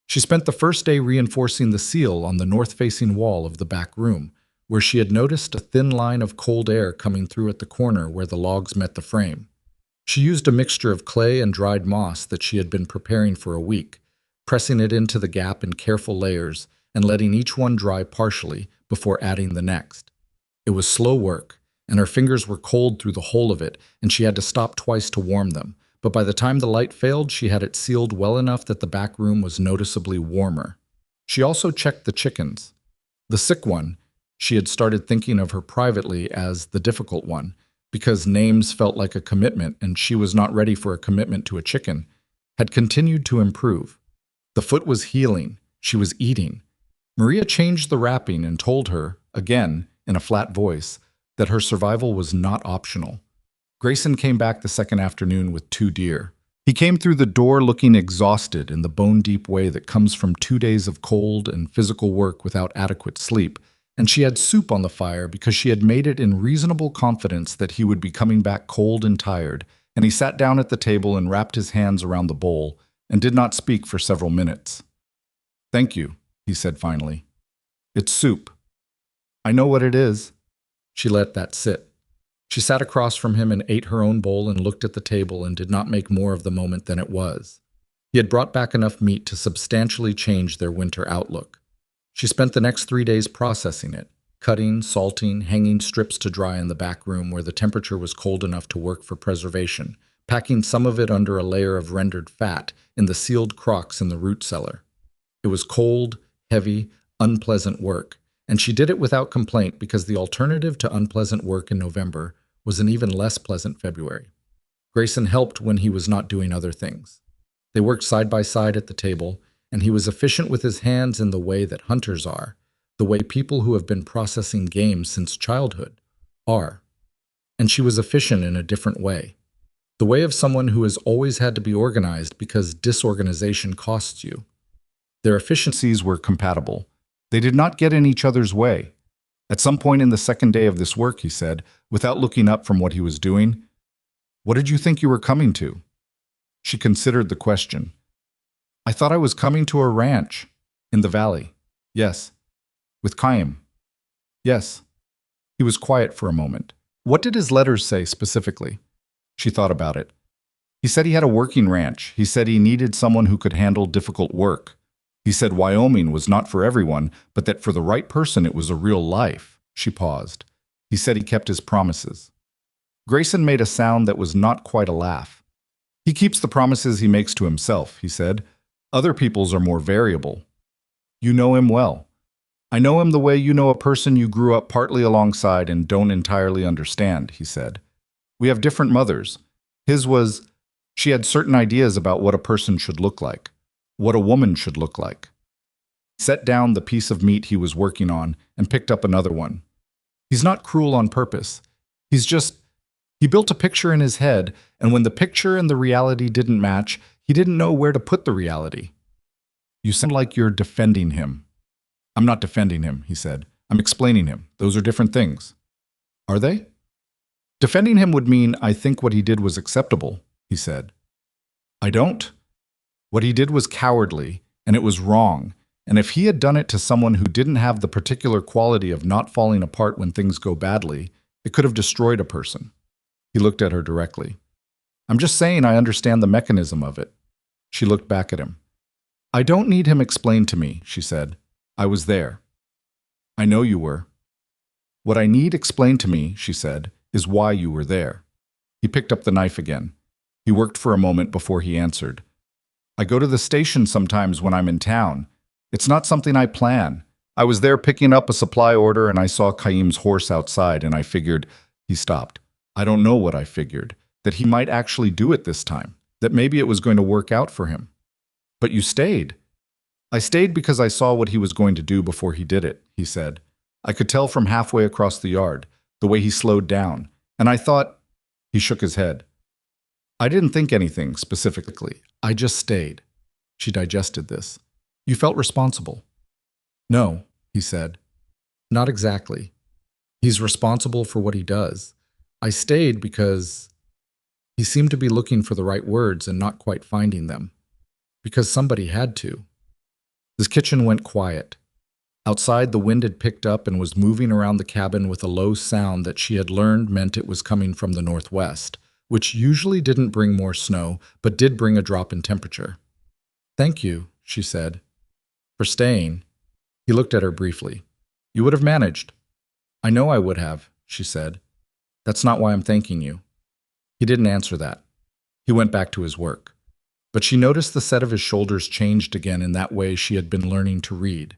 She spent the first day reinforcing the seal on the north-facing wall of the back room, where she had noticed a thin line of cold air coming through at the corner where the logs met the frame. She used a mixture of clay and dried moss that she had been preparing for a week, pressing it into the gap in careful layers and letting each one dry partially before adding the next. It was slow work, and her fingers were cold through the whole of it, and she had to stop twice to warm them, but by the time the light failed, she had it sealed well enough that the back room was noticeably warmer. She also checked the chickens. The sick one, she had started thinking of her privately as the difficult one, because names felt like a commitment and she was not ready for a commitment to a chicken, had continued to improve. The foot was healing. She was eating. Maria changed the wrapping and told her, again, in a flat voice, that her survival was not optional. Grayson came back the second afternoon with 2 deer. He came through the door looking exhausted in the bone-deep way that comes from 2 days of cold and physical work without adequate sleep, and she had soup on the fire because she had made it in reasonable confidence that he would be coming back cold and tired, and he sat down at the table and wrapped his hands around the bowl and did not speak for several minutes. "Thank you," he said finally. "It's soup." "I know what it is." She let that sit. She sat across from him and ate her own bowl and looked at the table and did not make more of the moment than it was. He had brought back enough meat to substantially change their winter outlook. She spent the next 3 days processing it, cutting, salting, hanging strips to dry in the back room where the temperature was cold enough to work for preservation, packing some of it under a layer of rendered fat in the sealed crocks in the root cellar. It was cold, heavy, unpleasant work, and she did it without complaint because the alternative to unpleasant work in November was an even less pleasant February. Grayson helped when he was not doing other things. They worked side by side at the table, and he was efficient with his hands in the way that hunters are, the way people who have been processing game since childhood are. And she was efficient in a different way. The way of someone who has always had to be organized because disorganization costs you. Their efficiencies were compatible. They did not get in each other's way. At some point in the second day of this work, he said, without looking up from what he was doing, "What did you think you were coming to?" She considered the question. "I thought I was coming to a ranch. In the valley." "Yes." "With Chaim." "Yes." He was quiet for a moment. What did his letters say specifically? She thought about it. He said he had a working ranch. He said he needed someone who could handle difficult work. He said Wyoming was not for everyone, but that for the right person it was a real life. She paused. He said he kept his promises. Grayson made a sound that was not quite a laugh. "He keeps the promises he makes to himself," he said. "Other people's are more variable." "You know him well." "I know him the way you know a person you grew up partly alongside and don't entirely understand," he said. "We have different mothers. His was, she had certain ideas about what a person should look like, what a woman should look like." Set down the piece of meat he was working on and picked up another one. "He's not cruel on purpose. He built a picture in his head, and when the picture and the reality didn't match, he didn't know where to put the reality." "You sound like you're defending him." "I'm not defending him," he said. "I'm explaining him. Those are different things." "Are they?" "Defending him would mean I think what he did was acceptable," he said. "I don't. What he did was cowardly, and it was wrong, and if he had done it to someone who didn't have the particular quality of not falling apart when things go badly, it could have destroyed a person." He looked at her directly. "I'm just saying I understand the mechanism of it." She looked back at him. "I don't need him explained to me," she said. "I was there." "I know you were." "What I need explained to me," she said, "is why you were there." He picked up the knife again. He worked for a moment before he answered. "I go to the station sometimes when I'm in town. It's not something I plan. I was there picking up a supply order and I saw Chaim's horse outside and I figured," he stopped. "I don't know what I figured, that he might actually do it this time, that maybe it was going to work out for him." "But you stayed." "I stayed because I saw what he was going to do before he did it," he said. "I could tell from halfway across the yard, the way he slowed down, and I thought—" He shook his head. "I didn't think anything specifically. I just stayed." She digested this. "You felt responsible." "No," he said. "Not exactly. He's responsible for what he does. I stayed because—" He seemed to be looking for the right words and not quite finding them. "Because somebody had to." His kitchen went quiet. Outside, the wind had picked up and was moving around the cabin with a low sound that she had learned meant it was coming from the northwest, which usually didn't bring more snow, but did bring a drop in temperature. "Thank you," she said, "for staying." He looked at her briefly. "You would have managed." "I know I would have," she said. "That's not why I'm thanking you." He didn't answer that. He went back to his work. But she noticed the set of his shoulders changed again in that way she had been learning to read,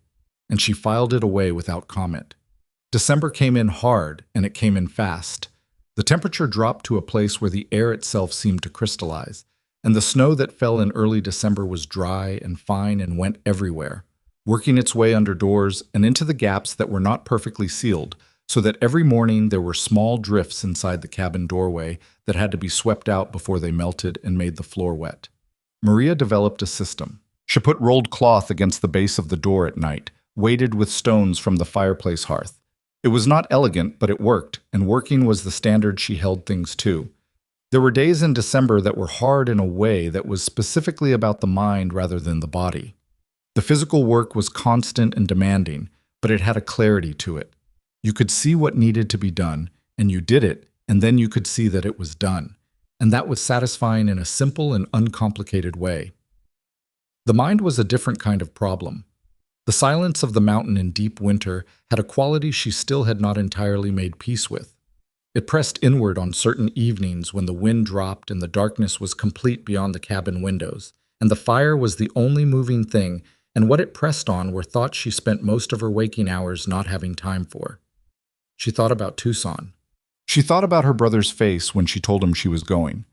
and she filed it away without comment. December came in hard, and it came in fast. The temperature dropped to a place where the air itself seemed to crystallize, and the snow that fell in early December was dry and fine and went everywhere, working its way under doors and into the gaps that were not perfectly sealed, so that every morning there were small drifts inside the cabin doorway that had to be swept out before they melted and made the floor wet. Maria developed a system. She put rolled cloth against the base of the door at night, weighted with stones from the fireplace hearth. It was not elegant, but it worked, and working was the standard she held things to. There were days in December that were hard in a way that was specifically about the mind rather than the body. The physical work was constant and demanding, but it had a clarity to it. You could see what needed to be done, and you did it, and then you could see that it was done. And that was satisfying in a simple and uncomplicated way. The mind was a different kind of problem. The silence of the mountain in deep winter had a quality she still had not entirely made peace with. It pressed inward on certain evenings when the wind dropped and the darkness was complete beyond the cabin windows, and the fire was the only moving thing, and what it pressed on were thoughts she spent most of her waking hours not having time for. She thought about Tucson. She thought about her brother's face when she told him she was going.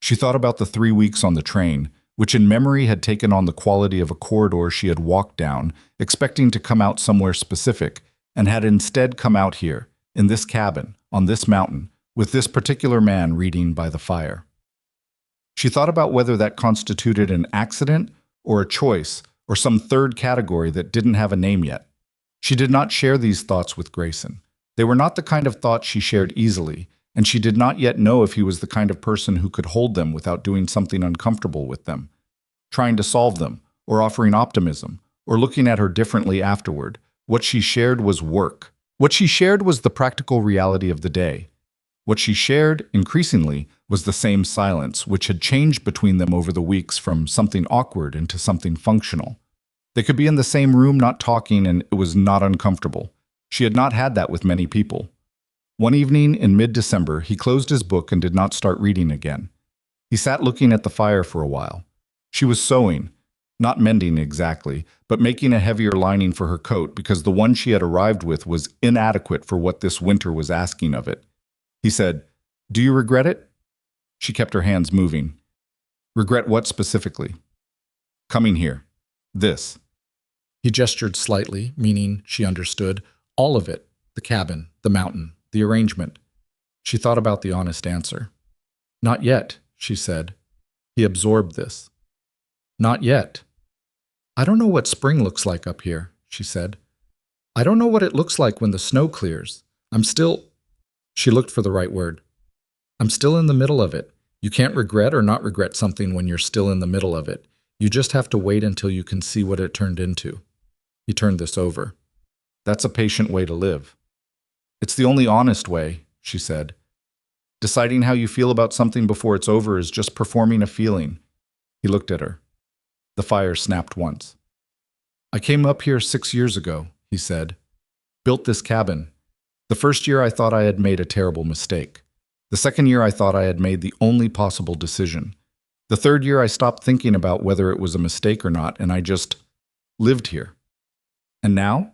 She thought about the 3 weeks on the train, which in memory had taken on the quality of a corridor she had walked down, expecting to come out somewhere specific, and had instead come out here, in this cabin, on this mountain, with this particular man reading by the fire. She thought about whether that constituted an accident or a choice or some third category that didn't have a name yet. She did not share these thoughts with Grayson. They were not the kind of thoughts she shared easily, and she did not yet know if he was the kind of person who could hold them without doing something uncomfortable with them, trying to solve them, or offering optimism, or looking at her differently afterward. What she shared was work. What she shared was the practical reality of the day. What she shared, increasingly, was the same silence, which had changed between them over the weeks from something awkward into something functional. They could be in the same room not talking, and it was not uncomfortable. She had not had that with many people. One evening in mid-December, he closed his book and did not start reading again. He sat looking at the fire for a while. She was sewing, not mending exactly, but making a heavier lining for her coat because the one she had arrived with was inadequate for what this winter was asking of it. He said, "Do you regret it?" She kept her hands moving. "Regret what specifically?" "Coming here. This." He gestured slightly, meaning she understood. All of it. The cabin, the mountain, the arrangement. She thought about the honest answer. "Not yet," she said. He absorbed this. "Not yet." "I don't know what spring looks like up here," she said. "I don't know what it looks like when the snow clears. I'm still—" She looked for the right word. "I'm still in the middle of it. You can't regret or not regret something when you're still in the middle of it. You just have to wait until you can see what it turned into." He turned this over. "That's a patient way to live." "It's the only honest way," she said. "Deciding how you feel about something before it's over is just performing a feeling." He looked at her. The fire snapped once. "I came up here 6 years ago," he said. "Built this cabin. The first year I thought I had made a terrible mistake. The second year I thought I had made the only possible decision. The third year I stopped thinking about whether it was a mistake or not, and I just lived here. And now?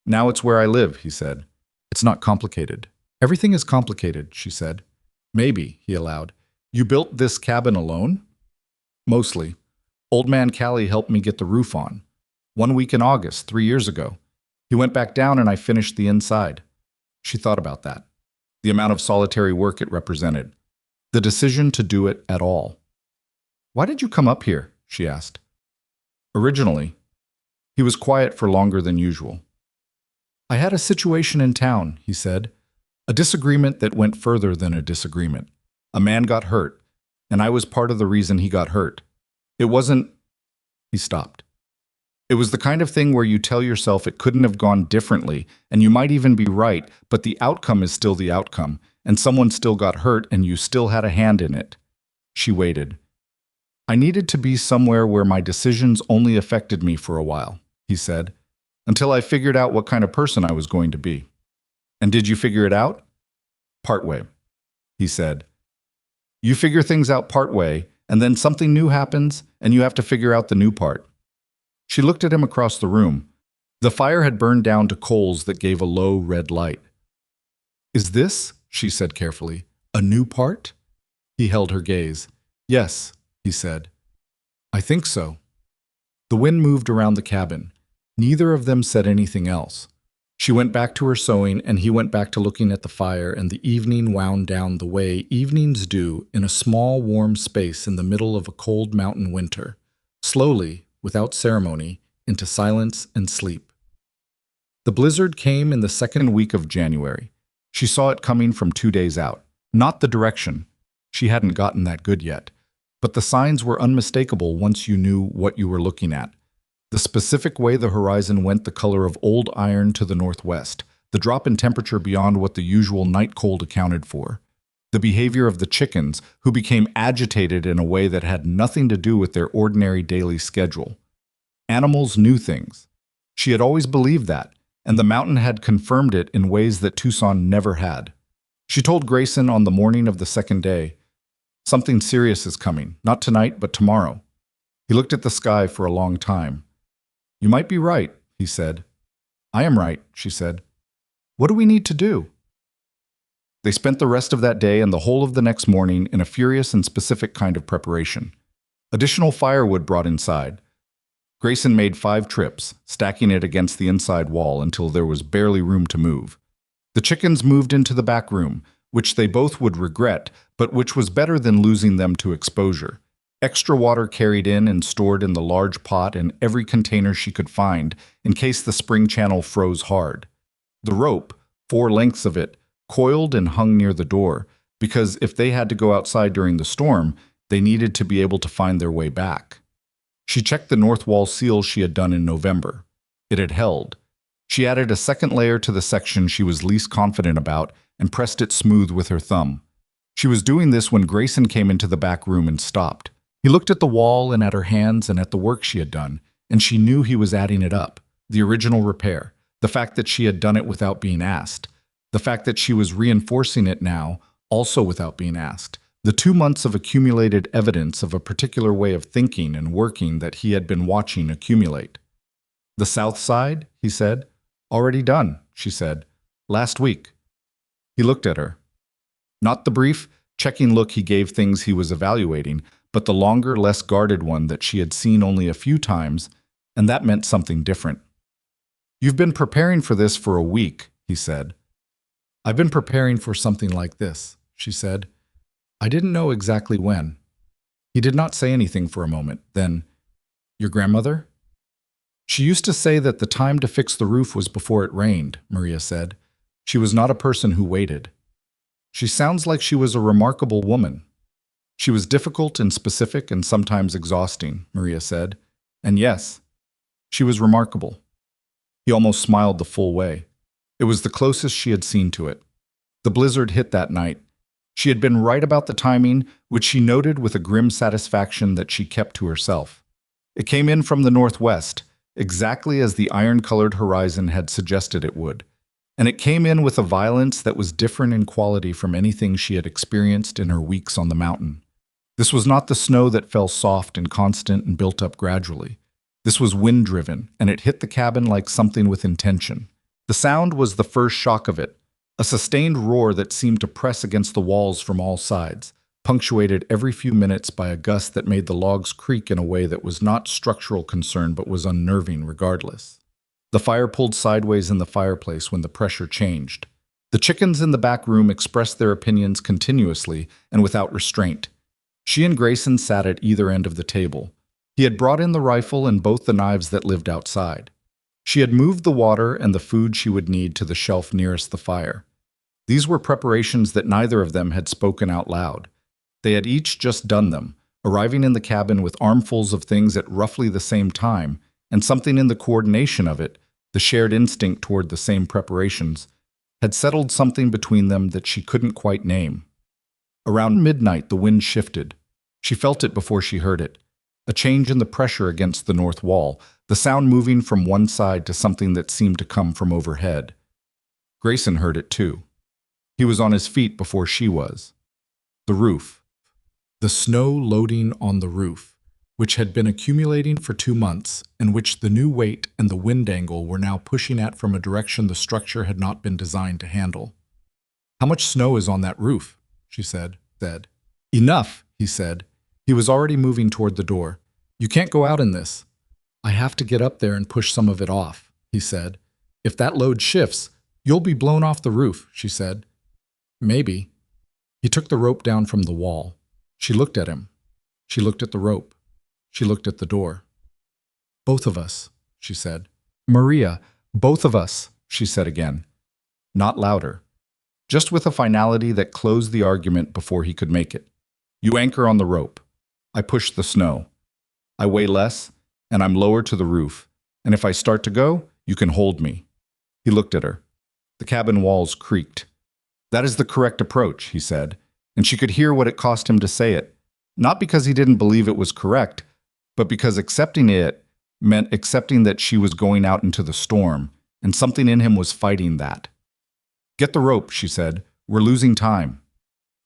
Now it's where I live," he said. "It's not complicated." "Everything is complicated," she said. "Maybe," he allowed. "You built this cabin alone?" "Mostly. Old man Callie helped me get the roof on. 1 week in August, 3 years ago. He went back down and I finished the inside." She thought about that. The amount of solitary work it represented. The decision to do it at all. "Why did you come up here?" she asked. "Originally." He was quiet for longer than usual. "I had a situation in town," he said. "A disagreement that went further than a disagreement. A man got hurt, and I was part of the reason he got hurt. It wasn't—" He stopped. "It was the kind of thing where you tell yourself it couldn't have gone differently, and you might even be right, but the outcome is still the outcome, and someone still got hurt and you still had a hand in it." She waited. "I needed to be somewhere where my decisions only affected me for a while," he said, "until I figured out what kind of person I was going to be." "And did you figure it out?" "Partway," he said. "You figure things out partway, and then something new happens, and you have to figure out the new part." She looked at him across the room. The fire had burned down to coals that gave a low red light. "Is this," she said carefully, "a new part?" He held her gaze. "Yes," he said. "I think so." The wind moved around the cabin. Neither of them said anything else. She went back to her sewing, and he went back to looking at the fire, and the evening wound down the way evenings do in a small, warm space in the middle of a cold mountain winter, slowly, without ceremony, into silence and sleep. The blizzard came in the second week of January. She saw it coming from 2 days out. Not the direction. She hadn't gotten that good yet. But the signs were unmistakable once you knew what you were looking at. The specific way the horizon went the color of old iron to the northwest, the drop in temperature beyond what the usual night cold accounted for. the behavior of the chickens, who became agitated in a way that had nothing to do with their ordinary daily schedule. Animals knew things. She had always believed that, and the mountain had confirmed it in ways that Tucson never had. She told Grayson on the morning of the second day, "Something serious is coming, not tonight, but tomorrow." He looked at the sky for a long time. "You might be right," he said. "I am right," she said. "What do we need to do?" They spent the rest of that day and the whole of the next morning in a furious and specific kind of preparation. Additional firewood brought inside. Grayson made 5 trips, stacking it against the inside wall until there was barely room to move. The chickens moved into the back room, which they both would regret, but which was better than losing them to exposure. Extra water carried in and stored in the large pot and every container she could find in case the spring channel froze hard. The rope, 4 lengths of it, coiled and hung near the door, because if they had to go outside during the storm, they needed to be able to find their way back. She checked the north wall seal she had done in November. It had held. She added a second layer to the section she was least confident about and pressed it smooth with her thumb. She was doing this when Grayson came into the back room and stopped. He looked at the wall and at her hands and at the work she had done, and she knew he was adding it up. The original repair, the fact that she had done it without being asked, the fact that she was reinforcing it now, also without being asked. The 2 months of accumulated evidence of a particular way of thinking and working that he had been watching accumulate. "The south side," he said. "Already done," she said. "Last week." He looked at her. Not the brief, checking look he gave things he was evaluating, but the longer, less guarded one that she had seen only a few times, and that meant something different. "You've been preparing for this for a week," he said. "I've been preparing for something like this," she said. "I didn't know exactly when." He did not say anything for a moment. Then, "Your grandmother?" "She used to say that the time to fix the roof was before it rained," Maria said. "She was not a person who waited." "She sounds like she was a remarkable woman." "She was difficult and specific and sometimes exhausting," Maria said. "And yes, she was remarkable." He almost smiled the full way. It was the closest she had seen to it. The blizzard hit that night. She had been right about the timing, which she noted with a grim satisfaction that she kept to herself. It came in from the northwest, exactly as the iron-colored horizon had suggested it would. And it came in with a violence that was different in quality from anything she had experienced in her weeks on the mountain. This was not the snow that fell soft and constant and built up gradually. This was wind-driven, and it hit the cabin like something with intention. The sound was the first shock of it, a sustained roar that seemed to press against the walls from all sides, punctuated every few minutes by a gust that made the logs creak in a way that was not structural concern but was unnerving regardless. The fire pulled sideways in the fireplace when the pressure changed. The chickens in the back room expressed their opinions continuously and without restraint. She and Grayson sat at either end of the table. He had brought in the rifle and both the knives that lived outside. She had moved the water and the food she would need to the shelf nearest the fire. These were preparations that neither of them had spoken out loud. They had each just done them, arriving in the cabin with armfuls of things at roughly the same time, and something in the coordination of it, the shared instinct toward the same preparations, had settled something between them that she couldn't quite name. Around midnight, the wind shifted. She felt it before she heard it. A change in the pressure against the north wall, the sound moving from one side to something that seemed to come from overhead. Grayson heard it too. He was on his feet before she was. The roof. The snow loading on the roof, which had been accumulating for 2 months, and which the new weight and the wind angle were now pushing at from a direction the structure had not been designed to handle. "How much snow is on that roof?" she said. "Enough," he said. He was already moving toward the door. "You can't go out in this." "I have to get up there and push some of it off," he said. "If that load shifts, you'll be blown off the roof," she said. "Maybe." He took the rope down from the wall. She looked at him. She looked at the rope. She looked at the door. "Both of us," she said. "Maria, both of us," she said again. Not louder. Just with a finality that closed the argument before he could make it. "You anchor on the rope. I push the snow. I weigh less, and I'm lower to the roof. And if I start to go, you can hold me." He looked at her. The cabin walls creaked. "That is the correct approach," he said. and she could hear what it cost him to say it. Not because he didn't believe it was correct, but because accepting it meant accepting that she was going out into the storm, and something in him was fighting that. "Get the rope," she said. "We're losing time."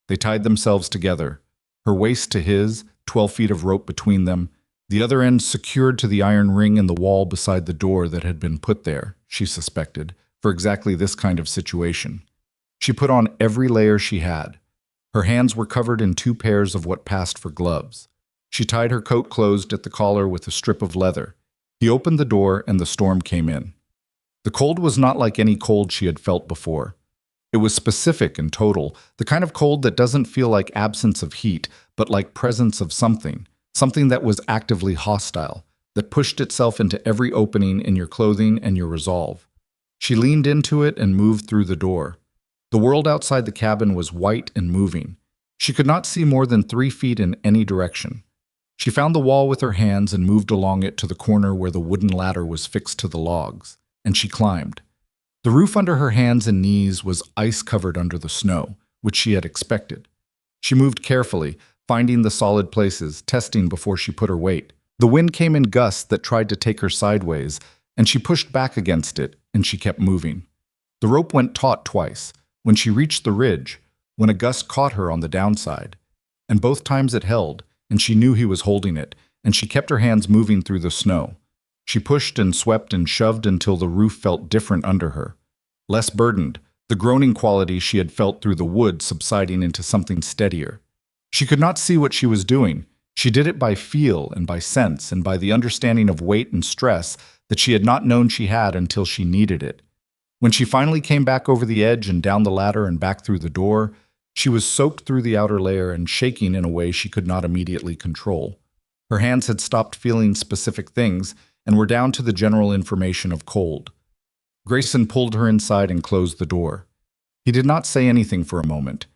They tied themselves together, her waist to his, 12 feet of rope between them, the other end secured to the iron ring in the wall beside the door that had been put there, she suspected, for exactly this kind of situation. She put on every layer she had. Her hands were covered in 2 pairs of what passed for gloves. She tied her coat closed at the collar with a strip of leather. He opened the door and the storm came in. The cold was not like any cold she had felt before. It was specific and total, the kind of cold that doesn't feel like absence of heat, but like presence of something that was actively hostile, that pushed itself into every opening in your clothing and your resolve. She leaned into it and moved through the door. The world outside the cabin was white and moving. She could not see more than 3 feet in any direction. She found the wall with her hands and moved along it to the corner where the wooden ladder was fixed to the logs, and she climbed. The roof under her hands and knees was ice-covered under the snow, which she had expected. She moved carefully, finding the solid places, testing before she put her weight. The wind came in gusts that tried to take her sideways, and she pushed back against it, and she kept moving. The rope went taut twice, when she reached the ridge, when a gust caught her on the downside. And both times it held, and she knew he was holding it, and she kept her hands moving through the snow. She pushed and swept and shoved until the roof felt different under her. Less burdened, the groaning quality she had felt through the wood subsiding into something steadier. She could not see what she was doing. She did it by feel and by sense and by the understanding of weight and stress that she had not known she had until she needed it. When she finally came back over the edge and down the ladder and back through the door, she was soaked through the outer layer and shaking in a way she could not immediately control. Her hands had stopped feeling specific things and were down to the general information of cold. Grayson pulled her inside and closed the door. He did not say anything for a moment.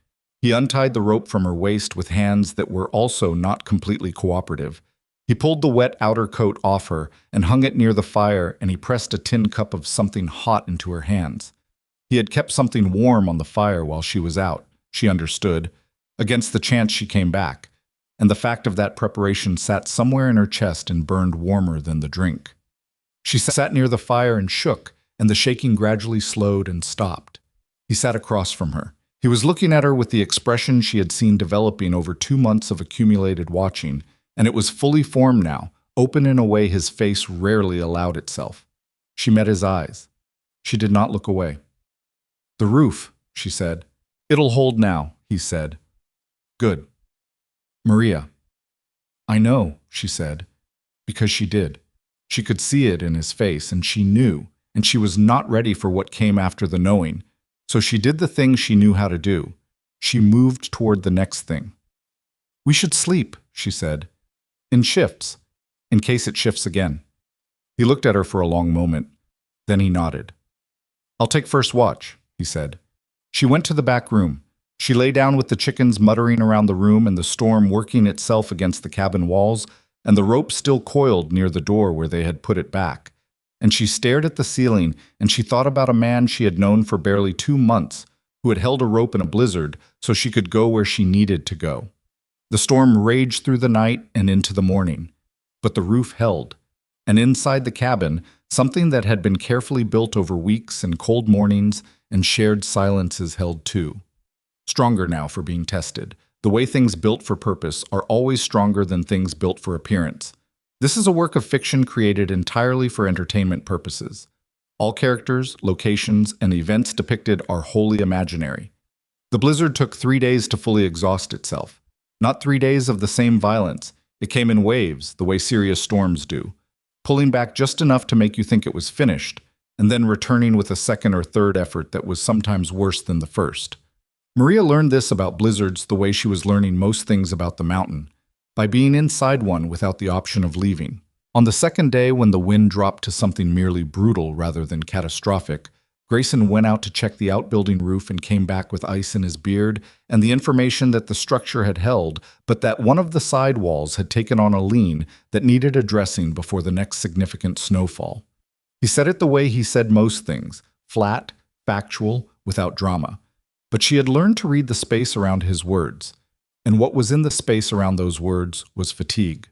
He untied the rope from her waist with hands that were also not completely cooperative. He pulled the wet outer coat off her and hung it near the fire, and he pressed a tin cup of something hot into her hands. He had kept something warm on the fire while she was out, she understood, against the chance she came back, and the fact of that preparation sat somewhere in her chest and burned warmer than the drink. She sat near the fire and shook, and the shaking gradually slowed and stopped. He sat across from her. He was looking at her with the expression she had seen developing over 2 months of accumulated watching, and it was fully formed now, open in a way his face rarely allowed itself. She met his eyes. She did not look away. "The roof," she said. "It'll hold now," he said. "Good." "Maria." "I know," she said, because she did. She could see it in his face, and she knew, and she was not ready for what came after the knowing. So she did the thing she knew how to do. She moved toward the next thing. "We should sleep," she said. "In shifts, in case it shifts again." He looked at her for a long moment. Then he nodded. "I'll take first watch," he said. She went to the back room. She lay down with the chickens muttering around the room and the storm working itself against the cabin walls, and the rope still coiled near the door where they had put it back. And she stared at the ceiling, and she thought about a man she had known for barely 2 months, who had held a rope in a blizzard so she could go where she needed to go. The storm raged through the night and into the morning, but the roof held. And inside the cabin, something that had been carefully built over weeks and cold mornings and shared silences held too. Stronger now for being tested. The way things built for purpose are always stronger than things built for appearance. This is a work of fiction created entirely for entertainment purposes. All characters, locations, and events depicted are wholly imaginary. The blizzard took 3 days to fully exhaust itself. Not 3 days of the same violence. It came in waves, the way serious storms do, pulling back just enough to make you think it was finished, and then returning with a second or third effort that was sometimes worse than the first. Maria learned this about blizzards the way she was learning most things about the mountain, by being inside one without the option of leaving. On the second day, when the wind dropped to something merely brutal rather than catastrophic, Grayson went out to check the outbuilding roof and came back with ice in his beard and the information that the structure had held, but that one of the side walls had taken on a lean that needed addressing before the next significant snowfall. He said it the way he said most things, flat, factual, without drama. but she had learned to read the space around his words, and what was in the space around those words was fatigue.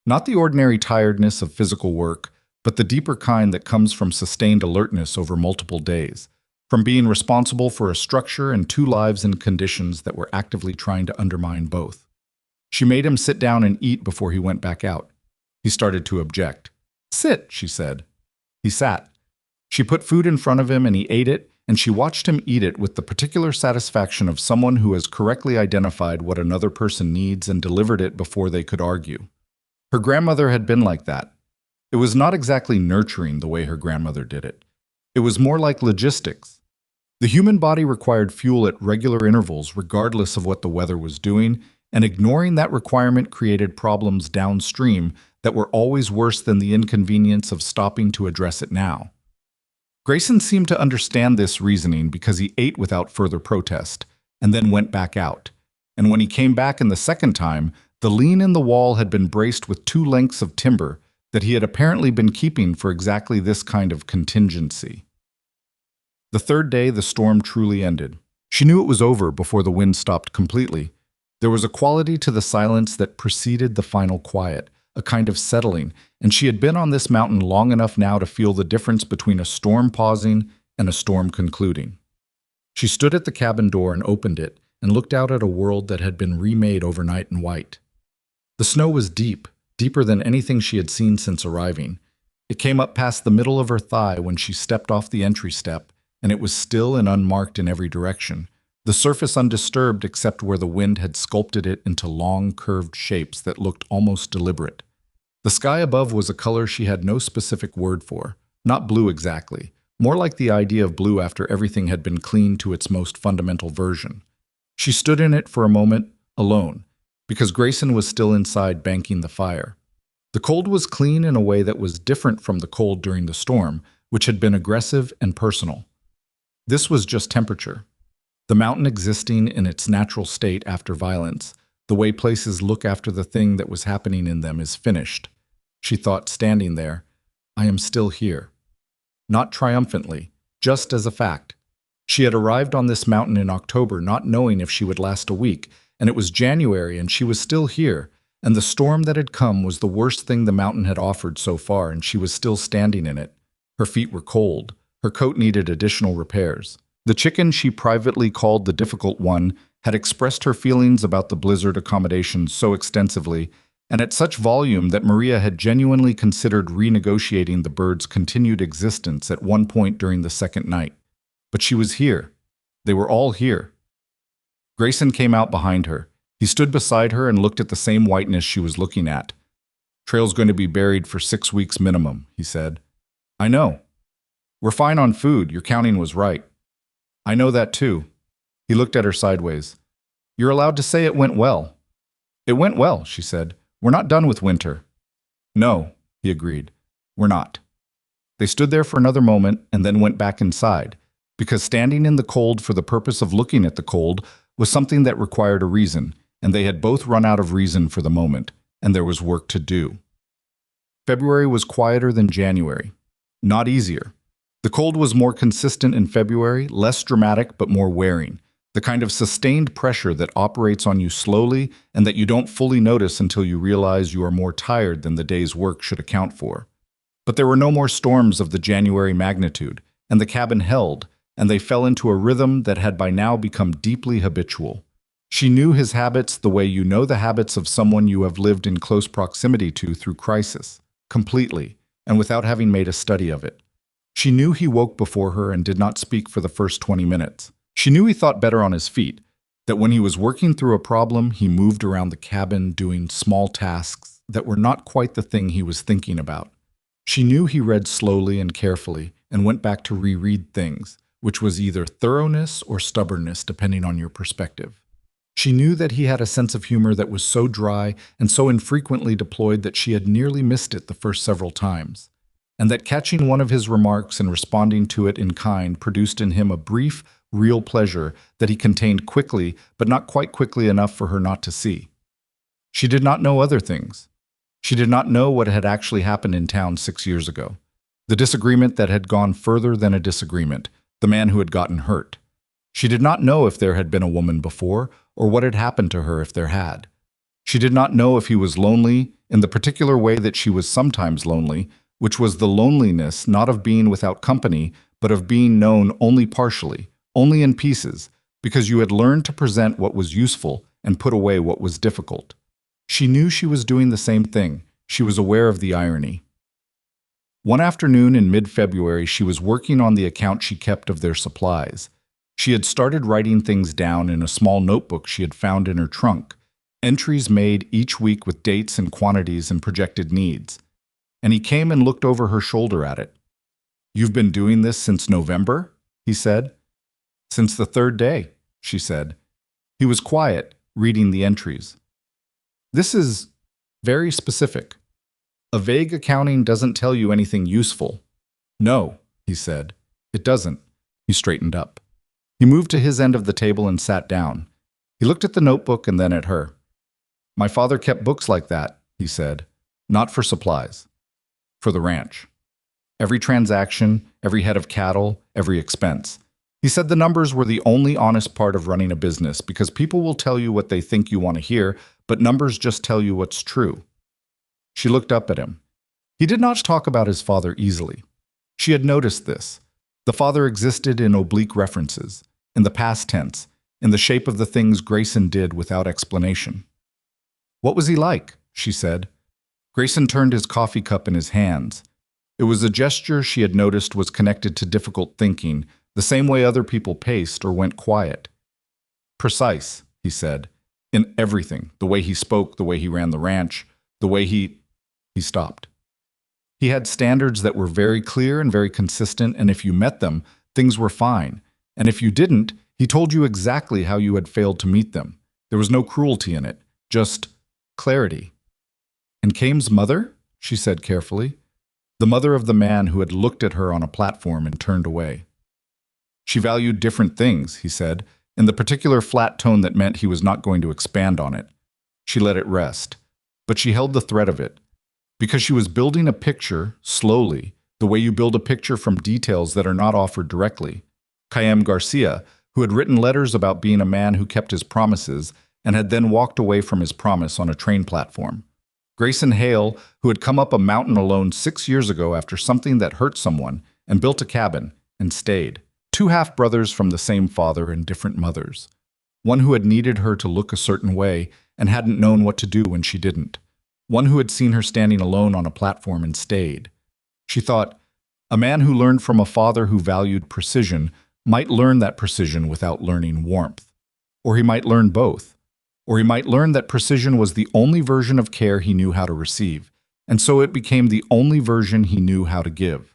Not the ordinary tiredness of physical work, but the deeper kind that comes from sustained alertness over multiple days, from being responsible for a structure and two lives in conditions that were actively trying to undermine both. She made him sit down and eat before he went back out. He started to object. "Sit," she said. He sat. She put food in front of him and he ate it, and she watched him eat it with the particular satisfaction of someone who has correctly identified what another person needs and delivered it before they could argue. Her grandmother had been like that. It was not exactly nurturing the way her grandmother did it. It was more like logistics. The human body required fuel at regular intervals regardless of what the weather was doing, and ignoring that requirement created problems downstream that were always worse than the inconvenience of stopping to address it now. Grayson seemed to understand this reasoning because he ate without further protest, and then went back out. And when he came back in the second time, the lean in the wall had been braced with two lengths of timber that he had apparently been keeping for exactly this kind of contingency. The third day, the storm truly ended. She knew it was over before the wind stopped completely. There was a quality to the silence that preceded the final quiet, a kind of settling, and she had been on this mountain long enough now to feel the difference between a storm pausing and a storm concluding. She stood at the cabin door and opened it and looked out at a world that had been remade overnight in white. The snow was deep, deeper than anything she had seen since arriving. It came up past the middle of her thigh when she stepped off the entry step, and it was still and unmarked in every direction, the surface undisturbed except where the wind had sculpted it into long, curved shapes that looked almost deliberate. The sky above was a color she had no specific word for, not blue exactly, more like the idea of blue after everything had been cleaned to its most fundamental version. She stood in it for a moment, alone, because Grayson was still inside banking the fire. The cold was clean in a way that was different from the cold during the storm, which had been aggressive and personal. This was just temperature. The mountain existing in its natural state after violence, the way places look after the thing that was happening in them is finished. She thought, standing there, I am still here. Not triumphantly, just as a fact. She had arrived on this mountain in October not knowing if she would last a week, and it was January and she was still here, and the storm that had come was the worst thing the mountain had offered so far, and she was still standing in it. Her feet were cold. Her coat needed additional repairs. The chicken she privately called the difficult one had expressed her feelings about the blizzard accommodations so extensively and at such volume that Maria had genuinely considered renegotiating the bird's continued existence at one point during the second night. But she was here. They were all here. Grayson came out behind her. He stood beside her and looked at the same whiteness she was looking at. Trail's going to be buried for 6 weeks minimum, he said. I know. We're fine on food. Your counting was right. I know that too. He looked at her sideways. You're allowed to say it went well. It went well, she said. We're not done with winter. No, he agreed. We're not. They stood there for another moment and then went back inside, because standing in the cold for the purpose of looking at the cold was something that required a reason, and they had both run out of reason for the moment, and there was work to do. February was quieter than January. Not easier. The cold was more consistent in February, less dramatic but more wearing, the kind of sustained pressure that operates on you slowly and that you don't fully notice until you realize you are more tired than the day's work should account for. But there were no more storms of the January magnitude, and the cabin held, and they fell into a rhythm that had by now become deeply habitual. She knew his habits the way you know the habits of someone you have lived in close proximity to through crisis, completely, and without having made a study of it. She knew he woke before her and did not speak for the first 20 minutes. She knew he thought better on his feet, that when he was working through a problem, he moved around the cabin doing small tasks that were not quite the thing he was thinking about. She knew he read slowly and carefully and went back to reread things, which was either thoroughness or stubbornness depending on your perspective. She knew that he had a sense of humor that was so dry and so infrequently deployed that she had nearly missed it the first several times, and that catching one of his remarks and responding to it in kind produced in him a brief, real pleasure that he contained quickly, but not quite quickly enough for her not to see. She did not know other things. She did not know what had actually happened in town 6 years ago. The disagreement that had gone further than a disagreement, the man who had gotten hurt. She did not know if there had been a woman before or what had happened to her if there had. She did not know if he was lonely in the particular way that she was sometimes lonely, which was the loneliness not of being without company, but of being known only partially, only in pieces, because you had learned to present what was useful and put away what was difficult. She knew she was doing the same thing. She was aware of the irony. One afternoon in mid-February, she was working on the account she kept of their supplies. She had started writing things down in a small notebook she had found in her trunk, entries made each week with dates and quantities and projected needs. And he came and looked over her shoulder at it. "You've been doing this since November?" he said. "Since the third day," she said. He was quiet, reading the entries. "This is very specific. A vague accounting doesn't tell you anything useful." "No," he said. "It doesn't." He straightened up. He moved to his end of the table and sat down. He looked at the notebook and then at her. "My father kept books like that," he said. "Not for supplies. For the ranch. Every transaction, every head of cattle, every expense. He said the numbers were the only honest part of running a business because people will tell you what they think you want to hear, but numbers just tell you what's true." She looked up at him. He did not talk about his father easily. She had noticed this. The father existed in oblique references, in the past tense, in the shape of the things Grayson did without explanation. "What was he like?" she said. Grayson turned his coffee cup in his hands. It was a gesture she had noticed was connected to difficult thinking, the same way other people paced or went quiet. "Precise," he said, "in everything, the way he spoke, the way he ran the ranch, the way he stopped. He had standards that were very clear and very consistent, and if you met them, things were fine. And if you didn't, he told you exactly how you had failed to meet them. There was no cruelty in it, just clarity." "And Kaim's mother?" she said carefully. The mother of the man who had looked at her on a platform and turned away. "She valued different things," he said, in the particular flat tone that meant he was not going to expand on it. She let it rest. But she held the thread of it. Because she was building a picture, slowly, the way you build a picture from details that are not offered directly. Kaim Garcia, who had written letters about being a man who kept his promises and had then walked away from his promise on a train platform. Grayson Hale, who had come up a mountain alone 6 years ago after something that hurt someone and built a cabin and stayed. Two half-brothers from the same father and different mothers. One who had needed her to look a certain way and hadn't known what to do when she didn't. One who had seen her standing alone on a platform and stayed. She thought, a man who learned from a father who valued precision might learn that precision without learning warmth. Or he might learn both. Or he might learn that precision was the only version of care he knew how to receive, and so it became the only version he knew how to give.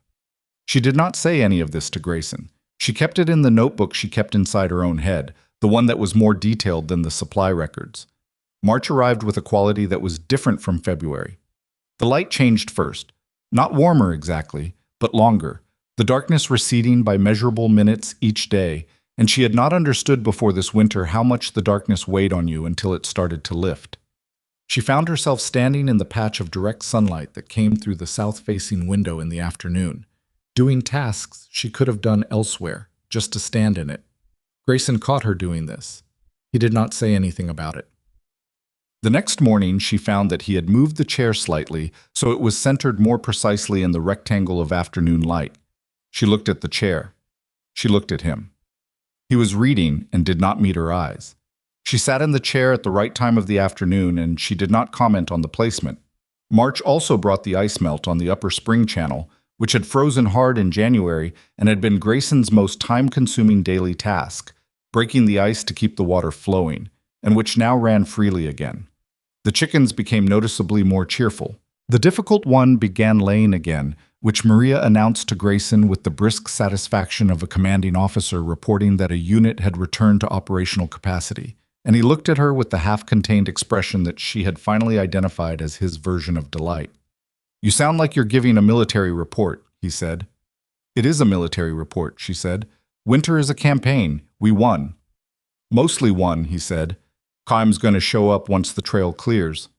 She did not say any of this to Grayson. She kept it in the notebook she kept inside her own head, the one that was more detailed than the supply records. March arrived with a quality that was different from February. The light changed first. Not warmer exactly, but longer, the darkness receding by measurable minutes each day, and she had not understood before this winter how much the darkness weighed on you until it started to lift. She found herself standing in the patch of direct sunlight that came through the south-facing window in the afternoon, doing tasks she could have done elsewhere, just to stand in it. Grayson caught her doing this. He did not say anything about it. The next morning, she found that he had moved the chair slightly so it was centered more precisely in the rectangle of afternoon light. She looked at the chair. She looked at him. He was reading and did not meet her eyes. She sat in the chair at the right time of the afternoon, and she did not comment on the placement. March also brought the ice melt on the upper spring channel, which had frozen hard in January and had been Grayson's most time-consuming daily task, breaking the ice to keep the water flowing, and which now ran freely again. The chickens became noticeably more cheerful. The difficult one began laying again, which Maria announced to Grayson with the brisk satisfaction of a commanding officer reporting that a unit had returned to operational capacity, and he looked at her with the half-contained expression that she had finally identified as his version of delight. "You sound like you're giving a military report," he said. "It is a military report," she said. "Winter is a campaign. We won." "Mostly won," he said. "Kaim's going to show up once the trail clears."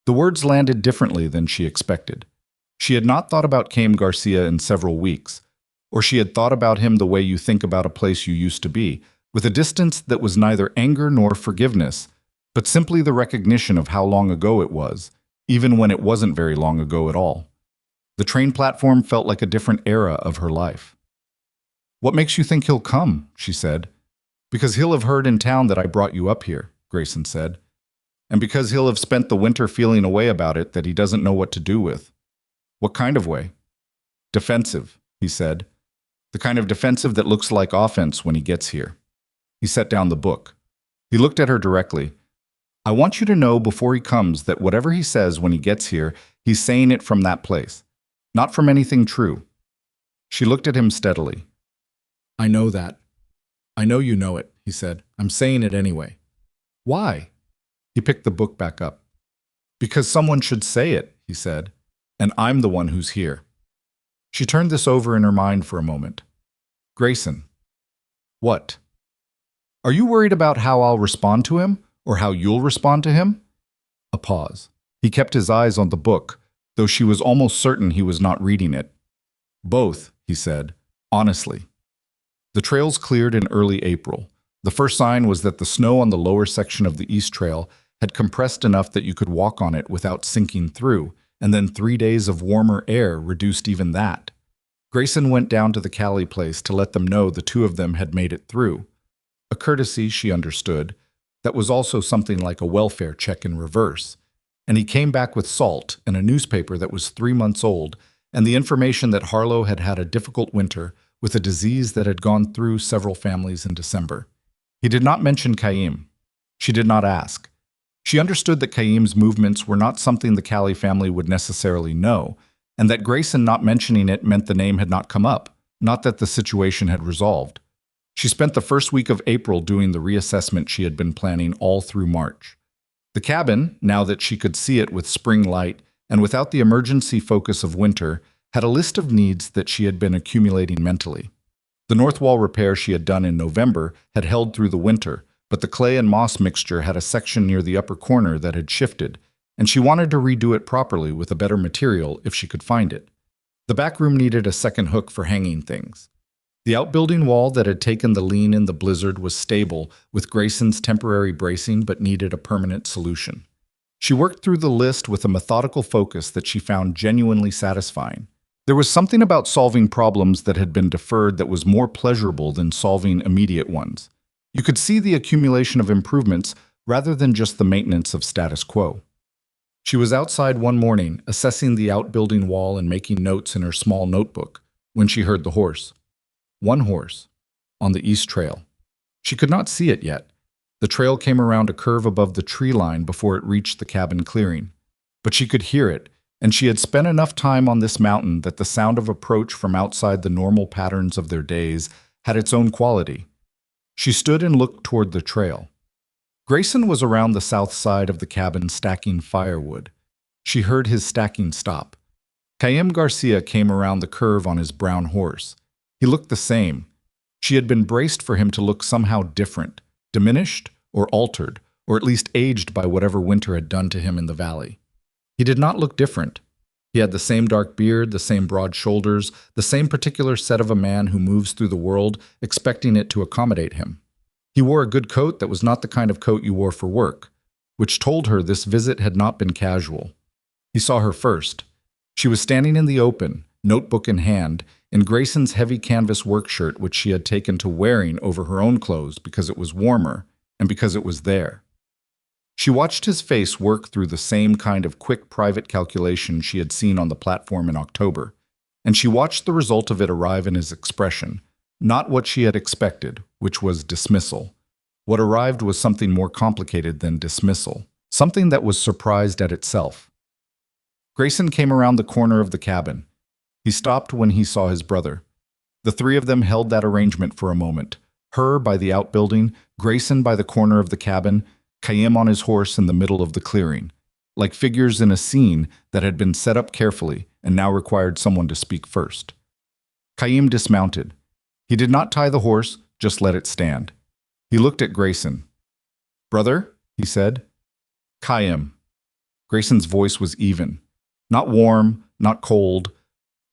The words landed differently than she expected. She had not thought about Kaim Garcia in several weeks, or she had thought about him the way you think about a place you used to be, with a distance that was neither anger nor forgiveness, but simply the recognition of how long ago it was, even when it wasn't very long ago at all. The train platform felt like a different era of her life. "What makes you think he'll come?" she said. "Because he'll have heard in town that I brought you up here," Grayson said. "And because he'll have spent the winter feeling a way about it that he doesn't know what to do with." "What kind of way?" "Defensive," he said. "The kind of defensive that looks like offense when he gets here." He set down the book. He looked at her directly. "I want you to know before he comes that whatever he says when he gets here, he's saying it from that place, not from anything true." She looked at him steadily. "I know that. I know you know it," he said. "I'm saying it anyway." "Why?" He picked the book back up. "Because someone should say it," he said, "and I'm the one who's here." She turned this over in her mind for a moment. "Grayson." "What?" "Are you worried about how I'll respond to him, or how you'll respond to him?" A pause. He kept his eyes on the book, though she was almost certain he was not reading it. "Both," he said, honestly. The trails cleared in early April. The first sign was that the snow on the lower section of the East Trail had compressed enough that you could walk on it without sinking through, and then 3 days of warmer air reduced even that. Grayson went down to the Callie place to let them know the two of them had made it through. A courtesy, she understood, that was also something like a welfare check in reverse. And he came back with salt and a newspaper that was 3 months old, and the information that Harlow had had a difficult winter with a disease that had gone through several families in December. He did not mention Chaim. She did not ask. She understood that Chaim's movements were not something the Callie family would necessarily know, and that Grayson not mentioning it meant the name had not come up, not that the situation had resolved. She spent the first week of April doing the reassessment she had been planning all through March. The cabin, now that she could see it with spring light and without the emergency focus of winter, had a list of needs that she had been accumulating mentally. The north wall repair she had done in November had held through the winter, but the clay and moss mixture had a section near the upper corner that had shifted, and she wanted to redo it properly with a better material if she could find it. The back room needed a second hook for hanging things. The outbuilding wall that had taken the lean in the blizzard was stable, with Grayson's temporary bracing, but needed a permanent solution. She worked through the list with a methodical focus that she found genuinely satisfying. There was something about solving problems that had been deferred that was more pleasurable than solving immediate ones. You could see the accumulation of improvements rather than just the maintenance of status quo. She was outside one morning, assessing the outbuilding wall and making notes in her small notebook, when she heard the horse. One horse, on the East Trail. She could not see it yet. The trail came around a curve above the tree line before it reached the cabin clearing. But she could hear it, and she had spent enough time on this mountain that the sound of approach from outside the normal patterns of their days had its own quality. She stood and looked toward the trail. Grayson was around the south side of the cabin stacking firewood. She heard his stacking stop. Chaim Garcia came around the curve on his brown horse. He looked the same. She had been braced for him to look somehow different, diminished or altered, or at least aged by whatever winter had done to him in the valley. He did not look different. He had the same dark beard, the same broad shoulders, the same particular set of a man who moves through the world expecting it to accommodate him. He wore a good coat that was not the kind of coat you wore for work, which told her this visit had not been casual. He saw her first. She was standing in the open, notebook in hand, in Grayson's heavy canvas work shirt, which she had taken to wearing over her own clothes because it was warmer and because it was there. She watched his face work through the same kind of quick private calculation she had seen on the platform in October, and she watched the result of it arrive in his expression, not what she had expected, which was dismissal. What arrived was something more complicated than dismissal, something that was surprised at itself. Grayson came around the corner of the cabin. He stopped when he saw his brother. The three of them held that arrangement for a moment, her by the outbuilding, Grayson by the corner of the cabin, Chaim on his horse in the middle of the clearing, like figures in a scene that had been set up carefully and now required someone to speak first. Chaim dismounted. He did not tie the horse, just let it stand. He looked at Grayson. "Brother," he said. "Chaim." Grayson's voice was even. Not warm, not cold.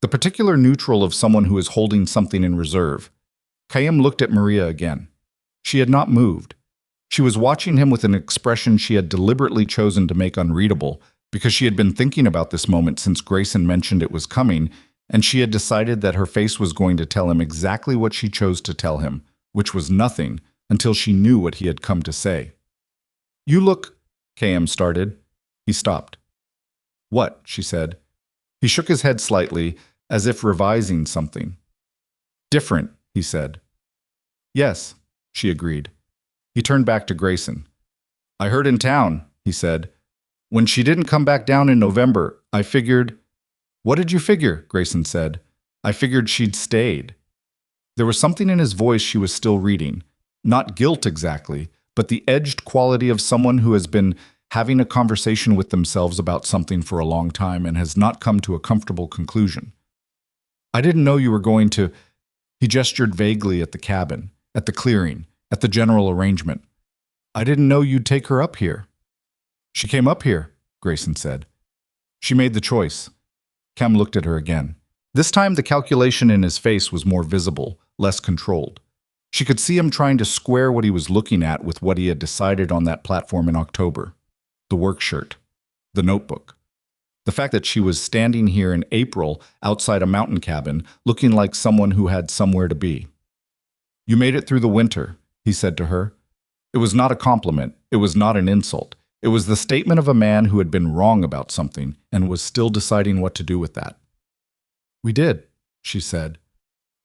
The particular neutral of someone who is holding something in reserve. Chaim looked at Maria again. She had not moved. She was watching him with an expression she had deliberately chosen to make unreadable, because she had been thinking about this moment since Grayson mentioned it was coming, and she had decided that her face was going to tell him exactly what she chose to tell him, which was nothing, until she knew what he had come to say. "You look," KM started. He stopped. "What?" she said. He shook his head slightly, as if revising something. "Different," he said. "Yes," she agreed. He turned back to Grayson. "I heard in town," he said. "When she didn't come back down in November, I figured—" "What did you figure?" Grayson said. "I figured she'd stayed." There was something in his voice she was still reading. Not guilt exactly, but the edged quality of someone who has been having a conversation with themselves about something for a long time and has not come to a comfortable conclusion. "I didn't know you were going to—" He gestured vaguely at the cabin, at the clearing, at the general arrangement. "I didn't know you'd take her up here." "She came up here," Grayson said. "She made the choice." Cam looked at her again. This time the calculation in his face was more visible, less controlled. She could see him trying to square what he was looking at with what he had decided on that platform in October. The work shirt. The notebook. The fact that she was standing here in April outside a mountain cabin, looking like someone who had somewhere to be. "You made it through the winter," he said to her. It was not a compliment. It was not an insult. It was the statement of a man who had been wrong about something and was still deciding what to do with that. "We did," she said.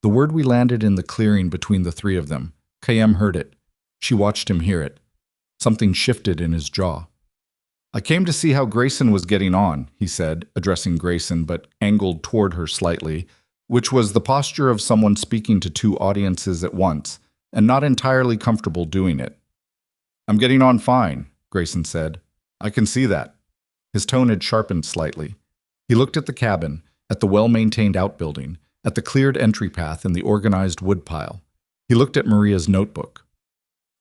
The word we landed in the clearing between the three of them. KM heard it. She watched him hear it. Something shifted in his jaw. "I came to see how Grayson was getting on," he said, addressing Grayson but angled toward her slightly, which was the posture of someone speaking to two audiences at once, and not entirely comfortable doing it. "I'm getting on fine," Grayson said. "I can see that." His tone had sharpened slightly. He looked at the cabin, at the well-maintained outbuilding, at the cleared entry path and the organized woodpile. He looked at Maria's notebook.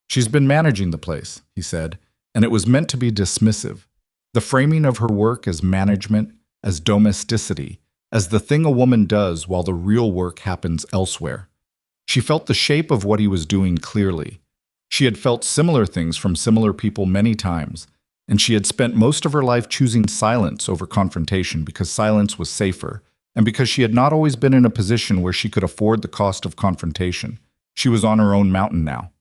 "She's been managing the place," he said, and it was meant to be dismissive. The framing of her work as management, as domesticity, as the thing a woman does while the real work happens elsewhere. She felt the shape of what he was doing clearly. She had felt similar things from similar people many times, and she had spent most of her life choosing silence over confrontation because silence was safer, and because she had not always been in a position where she could afford the cost of confrontation. She was on her own mountain now.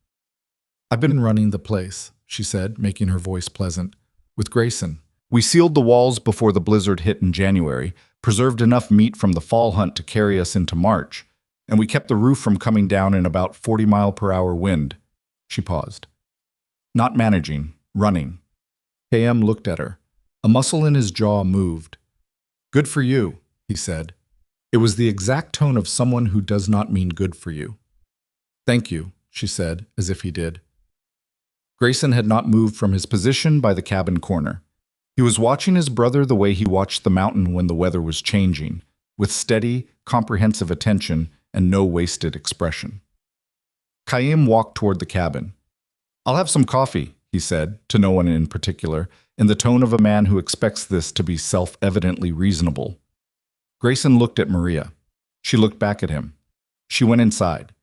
"I've been running the place," she said, making her voice pleasant, "with Grayson. We sealed the walls before the blizzard hit in January, preserved enough meat from the fall hunt to carry us into March, and we kept the roof from coming down in about 40-mile-per-hour wind." She paused. "Not managing, running." KM looked at her. A muscle in his jaw moved. "Good for you," he said. It was the exact tone of someone who does not mean good for you. "Thank you," she said, as if he did. Grayson had not moved from his position by the cabin corner. He was watching his brother the way he watched the mountain when the weather was changing, with steady, comprehensive attention and no wasted expression. Qayyum walked toward the cabin. "I'll have some coffee," he said, to no one in particular, in the tone of a man who expects this to be self-evidently reasonable. Grayson looked at Maria. She looked back at him. She went inside.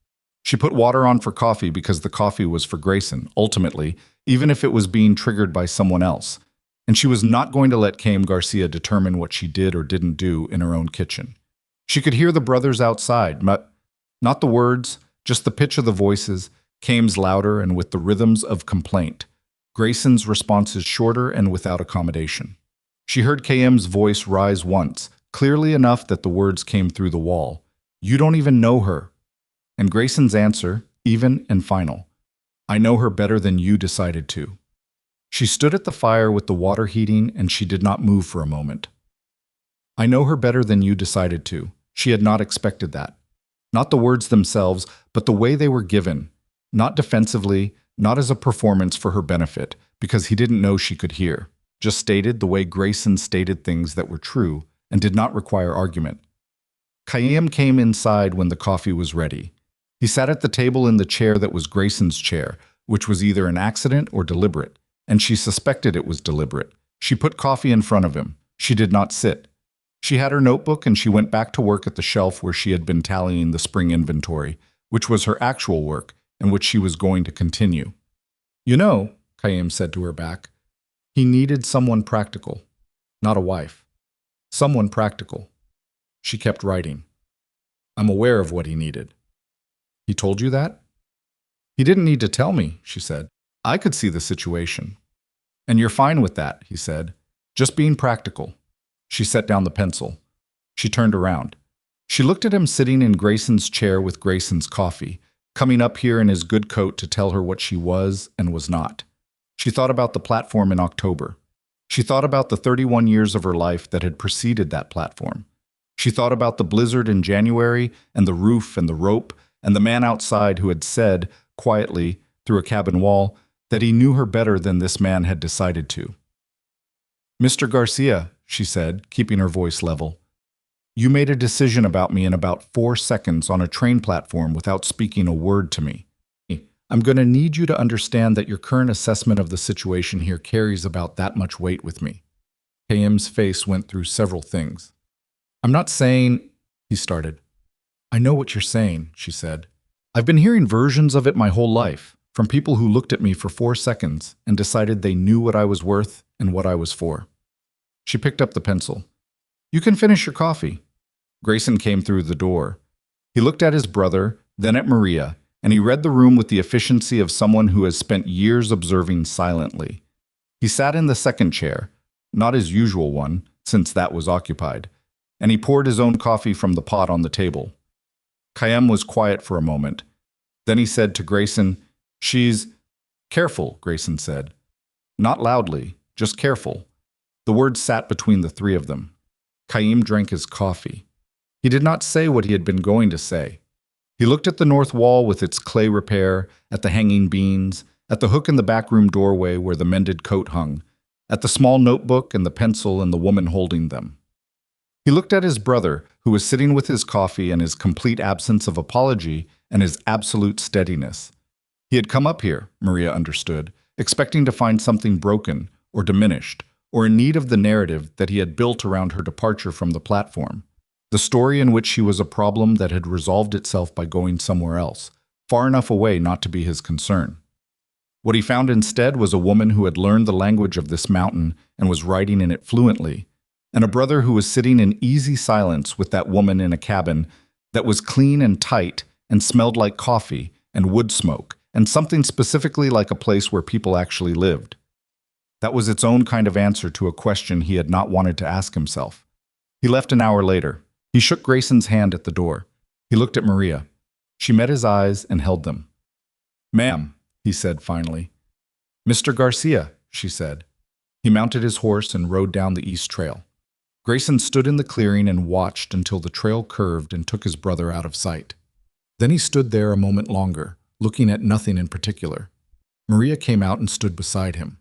She put water on for coffee because the coffee was for Grayson, ultimately, even if it was being triggered by someone else. And she was not going to let Caim Garcia determine what she did or didn't do in her own kitchen. She could hear the brothers outside, but not the words, just the pitch of the voices, Caim's louder and with the rhythms of complaint. Grayson's responses shorter and without accommodation. She heard Caim's voice rise once, clearly enough that the words came through the wall. "You don't even know her." And Grayson's answer, even and final. "I know her better than you decided to." She stood at the fire with the water heating, and she did not move for a moment. "I know her better than you decided to." She had not expected that. Not the words themselves, but the way they were given. Not defensively, not as a performance for her benefit, because he didn't know she could hear. Just stated the way Grayson stated things that were true and did not require argument. Qayyum came inside when the coffee was ready. He sat at the table in the chair that was Grayson's chair, which was either an accident or deliberate, and she suspected it was deliberate. She put coffee in front of him. She did not sit. She had her notebook and she went back to work at the shelf where she had been tallying the spring inventory, which was her actual work, and which she was going to continue. You know, Kayem said to her back, he needed someone practical, not a wife. Someone practical. She kept writing. I'm aware of what he needed. He told you that? He didn't need to tell me, she said. I could see the situation. And you're fine with that, he said. Just being practical. She set down the pencil. She turned around. She looked at him sitting in Grayson's chair with Grayson's coffee, coming up here in his good coat to tell her what she was and was not. She thought about the platform in October. She thought about the 31 years of her life that had preceded that platform. She thought about the blizzard in January and the roof and the rope and the man outside who had said, quietly, through a cabin wall, that he knew her better than this man had decided to. Mr. Garcia, she said, keeping her voice level, you made a decision about me in about 4 seconds on a train platform without speaking a word to me. I'm going to need you to understand that your current assessment of the situation here carries about that much weight with me. Kayem's face went through several things. I'm not saying, he started. I know what you're saying, she said. I've been hearing versions of it my whole life, from people who looked at me for 4 seconds and decided they knew what I was worth and what I was for. She picked up the pencil. You can finish your coffee. Grayson came through the door. He looked at his brother, then at Maria, and he read the room with the efficiency of someone who has spent years observing silently. He sat in the second chair, not his usual one, since that was occupied, and he poured his own coffee from the pot on the table. Kayem was quiet for a moment. Then he said to Grayson, She's careful, Grayson said. Not loudly, just careful. The words sat between the three of them. Kayem drank his coffee. He did not say what he had been going to say. He looked at the north wall with its clay repair, at the hanging beans, at the hook in the backroom doorway where the mended coat hung, at the small notebook and the pencil and the woman holding them. He looked at his brother, who was sitting with his coffee and his complete absence of apology and his absolute steadiness. He had come up here, Maria understood, expecting to find something broken or diminished or in need of the narrative that he had built around her departure from the platform. The story in which she was a problem that had resolved itself by going somewhere else, far enough away not to be his concern. What he found instead was a woman who had learned the language of this mountain and was writing in it fluently, and a brother who was sitting in easy silence with that woman in a cabin that was clean and tight and smelled like coffee and wood smoke and something specifically like a place where people actually lived. That was its own kind of answer to a question he had not wanted to ask himself. He left an hour later. He shook Grayson's hand at the door. He looked at Maria. She met his eyes and held them. Ma'am, he said finally. Mr. Garcia, she said. He mounted his horse and rode down the east trail. Grayson stood in the clearing and watched until the trail curved and took his brother out of sight. Then he stood there a moment longer, looking at nothing in particular. Maria came out and stood beside him.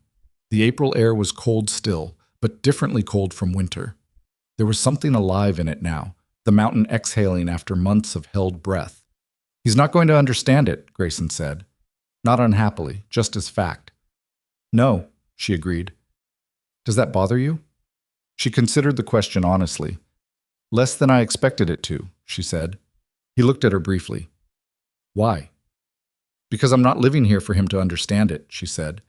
The April air was cold still, but differently cold from winter. There was something alive in it now, the mountain exhaling after months of held breath. He's not going to understand it, Grayson said. Not unhappily, just as fact. No, she agreed. Does that bother you? She considered the question honestly. Less than I expected it to, she said. He looked at her briefly. Why? Because I'm not living here for him to understand it, she said.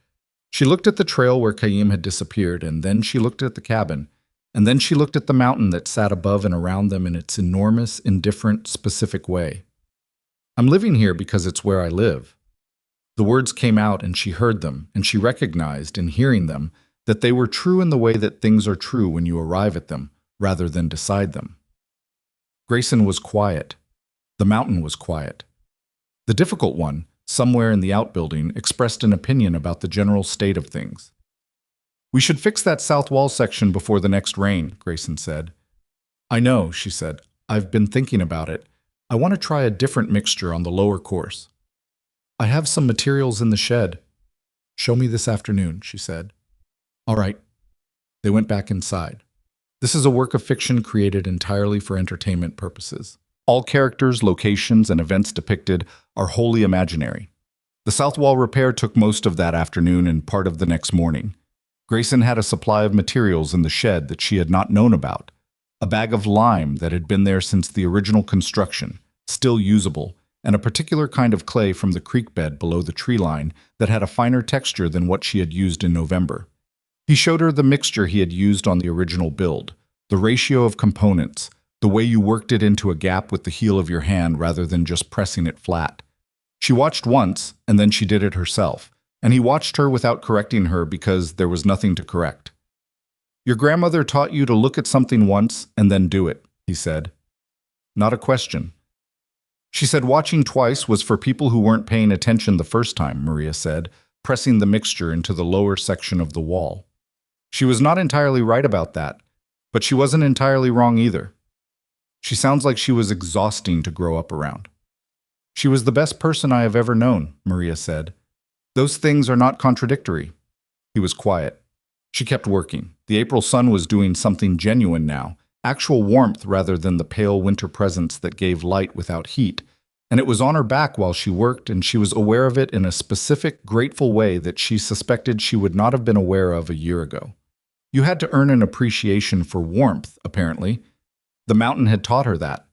She looked at the trail where Kayem had disappeared, and then she looked at the cabin, and then she looked at the mountain that sat above and around them in its enormous, indifferent, specific way. I'm living here because it's where I live. The words came out and she heard them, and she recognized, in hearing them, that they were true in the way that things are true when you arrive at them, rather than decide them. Grayson was quiet. The mountain was quiet. The difficult one, somewhere in the outbuilding, expressed an opinion about the general state of things. We should fix that south wall section before the next rain, Grayson said. I know, she said. I've been thinking about it. I want to try a different mixture on the lower course. I have some materials in the shed. Show me this afternoon, she said. All right. They went back inside. This is a work of fiction created entirely for entertainment purposes. All characters, locations, and events depicted are wholly imaginary. The south wall repair took most of that afternoon and part of the next morning. Grayson had a supply of materials in the shed that she had not known about. A bag of lime that had been there since the original construction, still usable, and a particular kind of clay from the creek bed below the tree line that had a finer texture than what she had used in November. He showed her the mixture he had used on the original build, the ratio of components, the way you worked it into a gap with the heel of your hand rather than just pressing it flat. She watched once, and then she did it herself, and he watched her without correcting her because there was nothing to correct. "Your grandmother taught you to look at something once and then do it," he said. Not a question. "She said watching twice was for people who weren't paying attention the first time," Maria said, pressing the mixture into the lower section of the wall. She was not entirely right about that, but she wasn't entirely wrong either. She sounds like she was exhausting to grow up around. "She was the best person I have ever known," Maria said. "Those things are not contradictory." He was quiet. She kept working. The April sun was doing something genuine now, actual warmth rather than the pale winter presence that gave light without heat, and it was on her back while she worked, and she was aware of it in a specific, grateful way that she suspected she would not have been aware of a year ago. You had to earn an appreciation for warmth, apparently. The mountain had taught her that.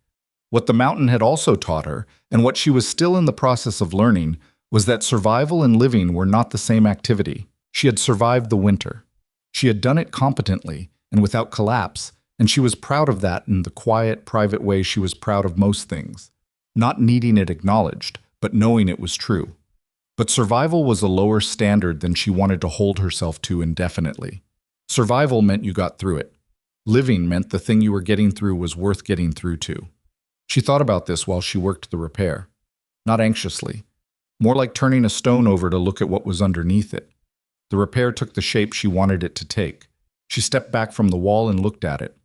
What the mountain had also taught her, and what she was still in the process of learning, was that survival and living were not the same activity. She had survived the winter. She had done it competently and without collapse, and she was proud of that in the quiet, private way she was proud of most things. Not needing it acknowledged, but knowing it was true. But survival was a lower standard than she wanted to hold herself to indefinitely. Survival meant you got through it. Living meant the thing you were getting through was worth getting through to. She thought about this while she worked the repair. Not anxiously. More like turning a stone over to look at what was underneath it. The repair took the shape she wanted it to take. She stepped back from the wall and looked at it.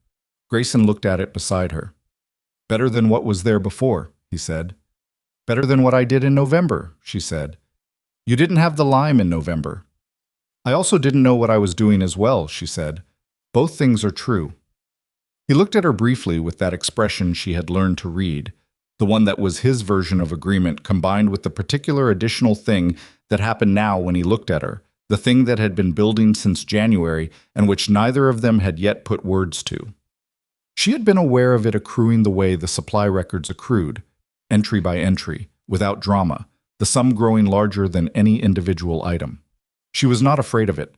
Grayson looked at it beside her. "Better than what was there before," he said. "Better than what I did in November," she said. "You didn't have the lime in November." "I also didn't know what I was doing as well," she said. "Both things are true." He looked at her briefly with that expression she had learned to read, the one that was his version of agreement combined with the particular additional thing that happened now when he looked at her, the thing that had been building since January and which neither of them had yet put words to. She had been aware of it accruing the way the supply records accrued, entry by entry, without drama, the sum growing larger than any individual item. She was not afraid of it.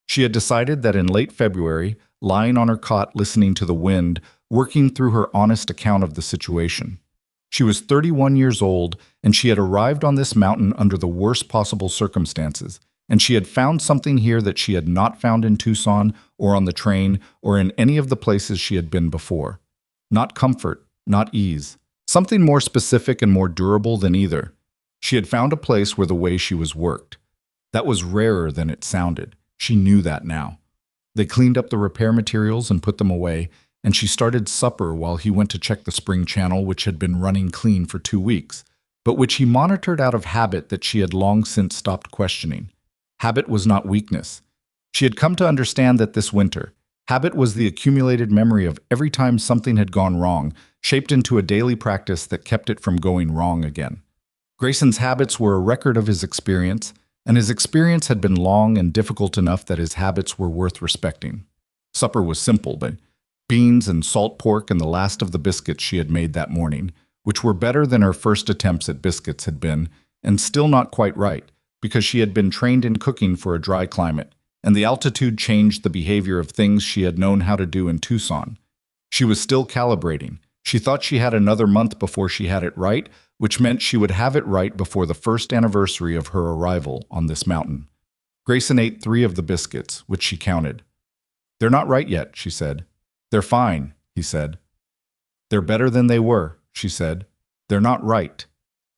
She had decided that in late February, lying on her cot listening to the wind, working through her honest account of the situation. She was 31 years old, and she had arrived on this mountain under the worst possible circumstances, and she had found something here that she had not found in Tucson or on the train or in any of the places she had been before. Not comfort, not ease. Something more specific and more durable than either. She had found a place where the way she was worked. That was rarer than it sounded. She knew that now. They cleaned up the repair materials and put them away, and she started supper while he went to check the spring channel, which had been running clean for 2 weeks, but which he monitored out of habit that she had long since stopped questioning. Habit was not weakness. She had come to understand that this winter, habit was the accumulated memory of every time something had gone wrong, shaped into a daily practice that kept it from going wrong again. Grayson's habits were a record of his experience, and his experience had been long and difficult enough that his habits were worth respecting. Supper was simple, but beans and salt pork and the last of the biscuits she had made that morning, which were better than her first attempts at biscuits had been, and still not quite right, because she had been trained in cooking for a dry climate, and the altitude changed the behavior of things she had known how to do in Tucson. She was still calibrating. She thought she had another month before she had it right, which meant she would have it right before the first anniversary of her arrival on this mountain. Grayson ate 3 of the biscuits, which she counted. "They're not right yet," she said. "They're fine," he said. "They're better than they were," she said. "They're not right."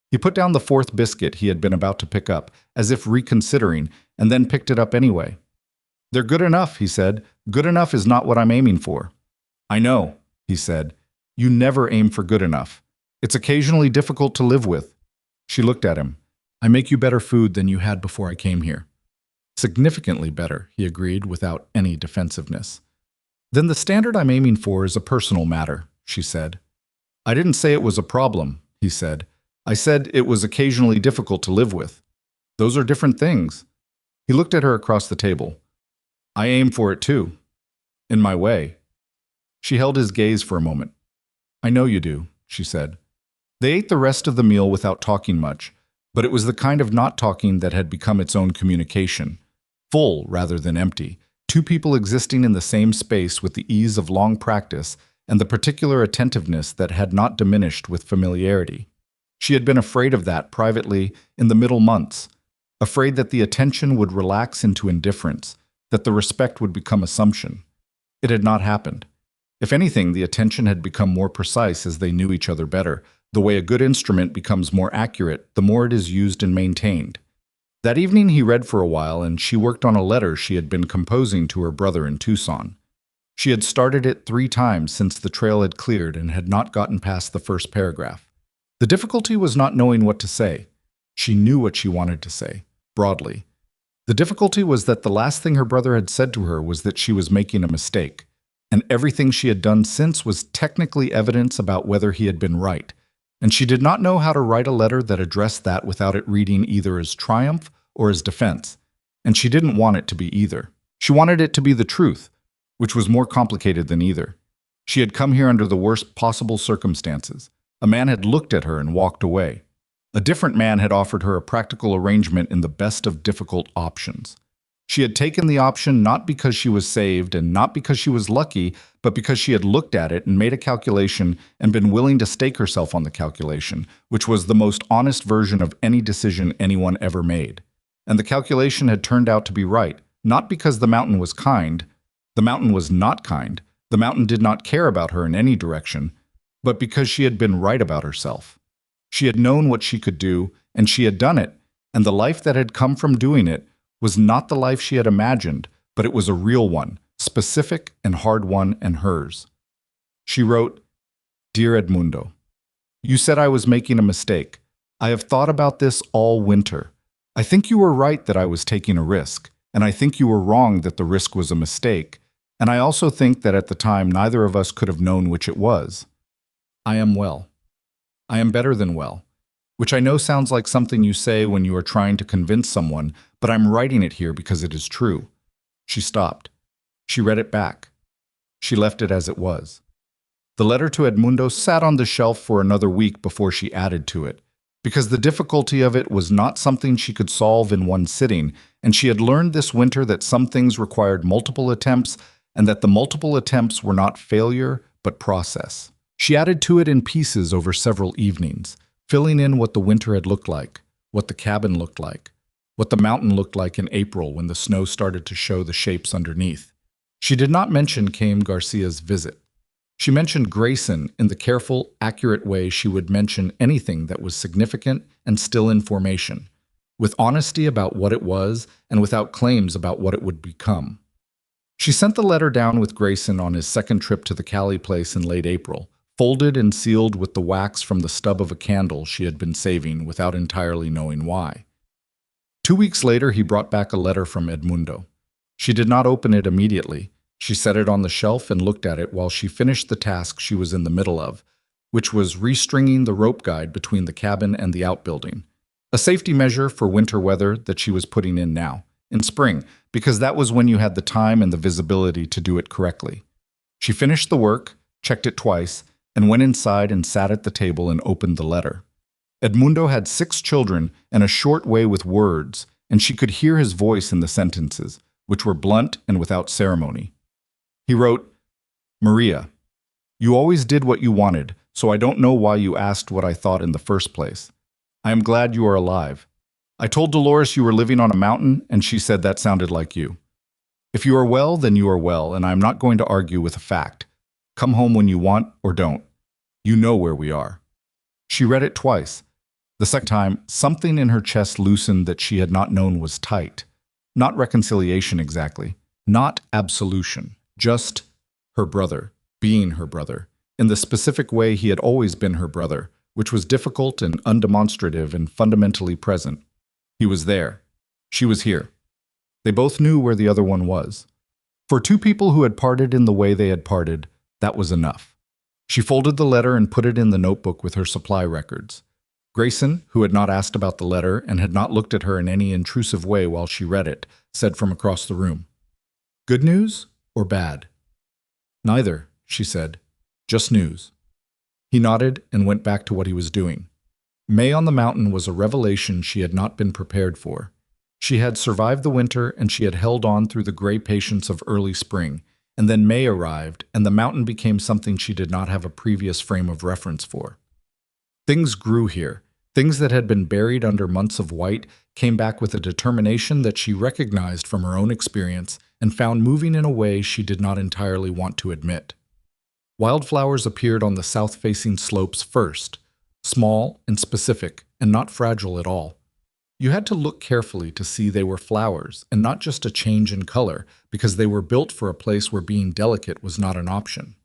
He put down the 4th biscuit he had been about to pick up, as if reconsidering, and then picked it up anyway. "They're good enough," he said. "Good enough is not what I'm aiming for." "I know," he said. "You never aim for good enough. It's occasionally difficult to live with." She looked at him. "I make you better food than you had before I came here." "Significantly better," he agreed without any defensiveness. "Then the standard I'm aiming for is a personal matter," she said. "I didn't say it was a problem," he said. "I said it was occasionally difficult to live with. Those are different things." He looked at her across the table. "I aim for it too. In my way." She held his gaze for a moment. "I know you do," she said. They ate the rest of the meal without talking much, but it was the kind of not talking that had become its own communication. Full rather than empty, two people existing in the same space with the ease of long practice and the particular attentiveness that had not diminished with familiarity. She had been afraid of that privately in the middle months, afraid that the attention would relax into indifference, that the respect would become assumption. It had not happened. If anything, the attention had become more precise as they knew each other better, the way a good instrument becomes more accurate the more it is used and maintained. That evening he read for a while, and she worked on a letter she had been composing to her brother in Tucson. She had started it 3 times since the trail had cleared and had not gotten past the first paragraph. The difficulty was not knowing what to say. She knew what she wanted to say, broadly. The difficulty was that the last thing her brother had said to her was that she was making a mistake, and everything she had done since was technically evidence about whether he had been right, and she did not know how to write a letter that addressed that without it reading either as triumph or as defense, and she didn't want it to be either. She wanted it to be the truth, which was more complicated than either. She had come here under the worst possible circumstances. A man had looked at her and walked away. A different man had offered her a practical arrangement in the best of difficult options. She had taken the option not because she was saved and not because she was lucky, but because she had looked at it and made a calculation and been willing to stake herself on the calculation, which was the most honest version of any decision anyone ever made. And the calculation had turned out to be right, not because the mountain was kind. The mountain was not kind. The mountain did not care about her in any direction, but because she had been right about herself. She had known what she could do, and she had done it, and the life that had come from doing it was not the life she had imagined, but it was a real one, specific and hard one, and hers. She wrote, "Dear Edmundo, you said I was making a mistake. I have thought about this all winter. I think you were right that I was taking a risk, and I think you were wrong that the risk was a mistake, and I also think that at the time neither of us could have known which it was. I am well. I am better than well, which I know sounds like something you say when you are trying to convince someone, but I'm writing it here because it is true." She stopped. She read it back. She left it as it was. The letter to Edmundo sat on the shelf for another week before she added to it, because the difficulty of it was not something she could solve in one sitting, and she had learned this winter that some things required multiple attempts, and that the multiple attempts were not failure, but process. She added to it in pieces over several evenings, filling in what the winter had looked like, what the cabin looked like, what the mountain looked like in April when the snow started to show the shapes underneath. She did not mention Caim Garcia's visit. She mentioned Grayson in the careful, accurate way she would mention anything that was significant and still in formation, with honesty about what it was and without claims about what it would become. She sent the letter down with Grayson on his second trip to the Cali place in late April, folded and sealed with the wax from the stub of a candle she had been saving without entirely knowing why. 2 weeks later, he brought back a letter from Edmundo. She did not open it immediately. She set it on the shelf and looked at it while she finished the task she was in the middle of, which was restringing the rope guide between the cabin and the outbuilding, a safety measure for winter weather that she was putting in now, in spring, because that was when you had the time and the visibility to do it correctly. She finished the work, checked it twice, and went inside and sat at the table and opened the letter. Edmundo had 6 children and a short way with words, and she could hear his voice in the sentences, which were blunt and without ceremony. He wrote, "Maria, you always did what you wanted, so I don't know why you asked what I thought in the first place. I am glad you are alive. I told Dolores you were living on a mountain, and she said that sounded like you. If you are well, then you are well, and I am not going to argue with a fact. Come home when you want or don't. You know where we are." She read it twice. The second time, something in her chest loosened that she had not known was tight. Not reconciliation exactly. Not absolution. Just her brother, being her brother, in the specific way he had always been her brother, which was difficult and undemonstrative and fundamentally present. He was there. She was here. They both knew where the other one was. For 2 people who had parted in the way they had parted, that was enough. She folded the letter and put it in the notebook with her supply records. Grayson, who had not asked about the letter and had not looked at her in any intrusive way while she read it, said from across the room, "Good news or bad?" "Neither," she said. "Just news." He nodded and went back to what he was doing. May on the mountain was a revelation she had not been prepared for. She had survived the winter and she had held on through the gray patience of early spring, and then May arrived and the mountain became something she did not have a previous frame of reference for. Things grew here. Things that had been buried under months of white came back with a determination that she recognized from her own experience and found moving in a way she did not entirely want to admit. Wildflowers appeared on the south-facing slopes first, small and specific and not fragile at all. You had to look carefully to see they were flowers and not just a change in color because they were built for a place where being delicate was not an option.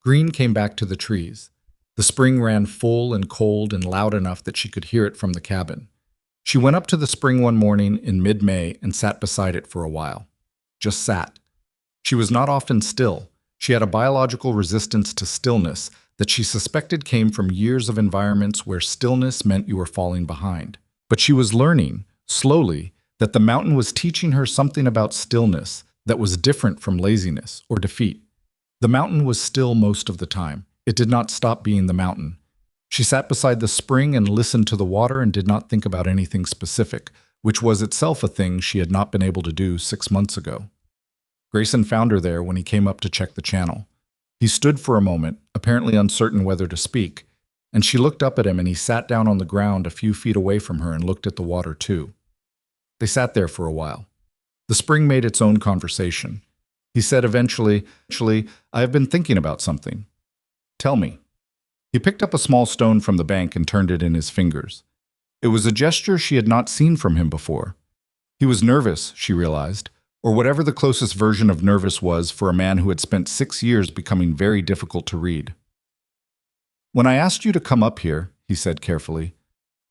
Green came back to the trees. The spring ran full and cold and loud enough that she could hear it from the cabin. She went up to the spring one morning in mid-May and sat beside it for a while. Just sat. She was not often still. She had a biological resistance to stillness that she suspected came from years of environments where stillness meant you were falling behind. But she was learning, slowly, that the mountain was teaching her something about stillness that was different from laziness or defeat. The mountain was still most of the time. It did not stop being the mountain. She sat beside the spring and listened to the water and did not think about anything specific, which was itself a thing she had not been able to do 6 months ago. Grayson found her there when he came up to check the channel. He stood for a moment, apparently uncertain whether to speak, and she looked up at him and he sat down on the ground a few feet away from her and looked at the water too. They sat there for a while. The spring made its own conversation. He said eventually, "I have been thinking about something." "Tell me." He picked up a small stone from the bank and turned it in his fingers. It was a gesture she had not seen from him before. He was nervous, she realized, or whatever the closest version of nervous was for a man who had spent 6 years becoming very difficult to read. "When I asked you to come up here," he said carefully,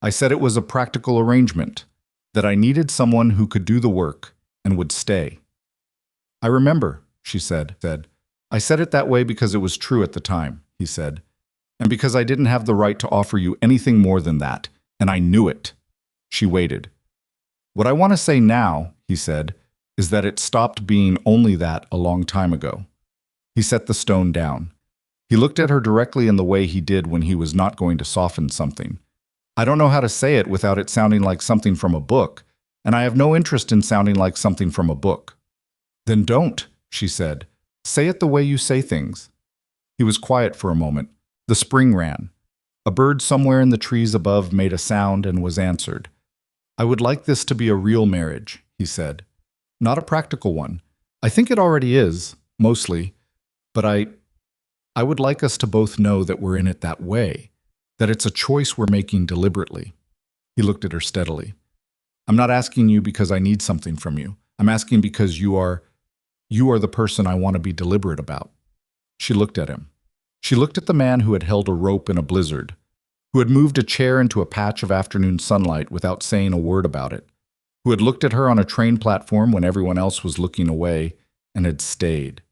"I said it was a practical arrangement, that I needed someone who could do the work and would stay." "I remember," she said. "I said it that way because it was true at the time," he said, "and because I didn't have the right to offer you anything more than that, and I knew it." She waited. "What I want to say now," he said, "is that it stopped being only that a long time ago." He set the stone down. He looked at her directly in the way he did when he was not going to soften something. "I don't know how to say it without it sounding like something from a book, and I have no interest in sounding like something from a book." "Then don't," she said. "Say it the way you say things." He was quiet for a moment. The spring ran. A bird somewhere in the trees above made a sound and was answered. "I would like this to be a real marriage," he said. "Not a practical one. I think it already is, mostly, but I would like us to both know that we're in it that way, that it's a choice we're making deliberately." He looked at her steadily. "I'm not asking you because I need something from you. I'm asking because you are the person I want to be deliberate about." She looked at him. She looked at the man who had held a rope in a blizzard, who had moved a chair into a patch of afternoon sunlight without saying a word about it, who had looked at her on a train platform when everyone else was looking away and had stayed,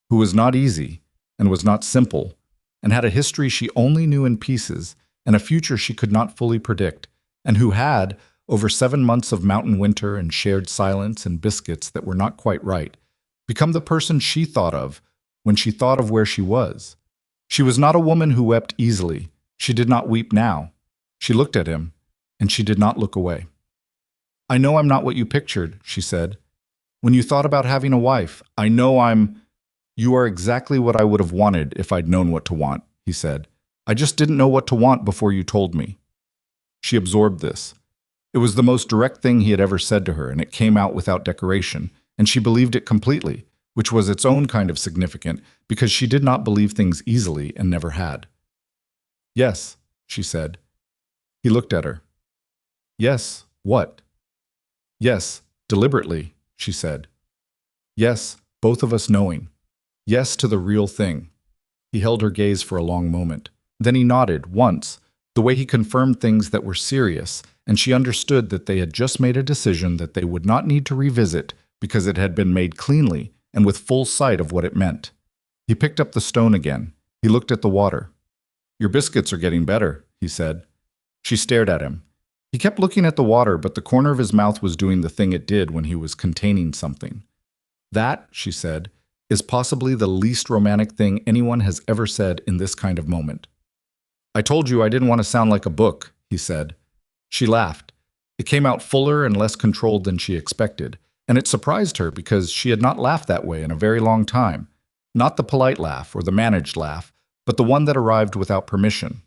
who was not easy and was not simple, and had a history she only knew in pieces and a future she could not fully predict, and who had, over 7 months of mountain winter and shared silence and biscuits that were not quite right, become the person she thought of when she thought of where she was. She was not a woman who wept easily. She did not weep now. She looked at him, and she did not look away. "I know I'm not what you pictured," she said. "When you thought about having a wife, I know you are exactly what I would have wanted if I'd known what to want," he said. "I just didn't know what to want before you told me." She absorbed this. It was the most direct thing he had ever said to her, and it came out without decoration, and she believed it completely, which was its own kind of significant, because she did not believe things easily and never had. "Yes," she said. He looked at her. "Yes, what?" "Yes, deliberately," she said. "Yes, both of us knowing. Yes to the real thing." He held her gaze for a long moment. Then he nodded, once, the way he confirmed things that were serious, and she understood that they had just made a decision that they would not need to revisit because it had been made cleanly and with full sight of what it meant. He picked up the stone again. He looked at the water. "Your biscuits are getting better," he said. She stared at him. He kept looking at the water, but the corner of his mouth was doing the thing it did when he was containing something. "That," she said, "is possibly the least romantic thing anyone has ever said in this kind of moment." I told you I didn't want to sound like a book, he said. She laughed. It came out fuller and less controlled than she expected, and it surprised her because she had not laughed that way in a very long time. Not the polite laugh or the managed laugh, but the one that arrived without permission.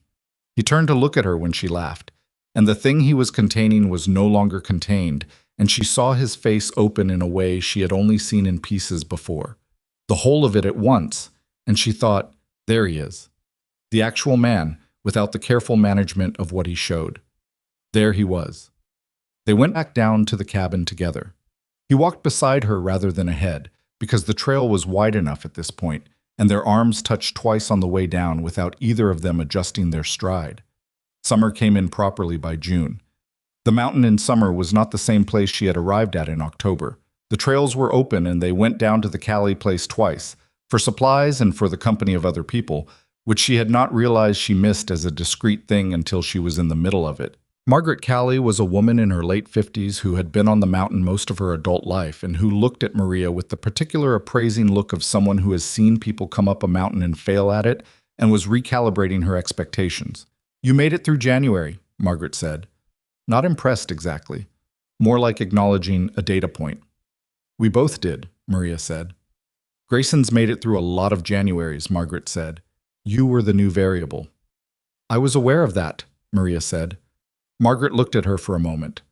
He turned to look at her when she laughed, and the thing he was containing was no longer contained, and she saw his face open in a way she had only seen in pieces before. The whole of it at once, and she thought, there he is. The actual man, without the careful management of what he showed. There he was. They went back down to the cabin together. He walked beside her rather than ahead, because the trail was wide enough at this point, and their arms touched twice on the way down without either of them adjusting their stride. Summer came in properly by June. The mountain in summer was not the same place she had arrived at in October. The trails were open and they went down to the Cali place twice, for supplies and for the company of other people, which she had not realized she missed as a discrete thing until she was in the middle of it. Margaret Cali was a woman in her late 50s who had been on the mountain most of her adult life and who looked at Maria with the particular appraising look of someone who has seen people come up a mountain and fail at it and was recalibrating her expectations. You made it through January, Margaret said. Not impressed exactly. More like acknowledging a data point. We both did, Maria said. Grayson's made it through a lot of Januaries, Margaret said. You were the new variable. I was aware of that, Maria said. Margaret looked at her for a moment.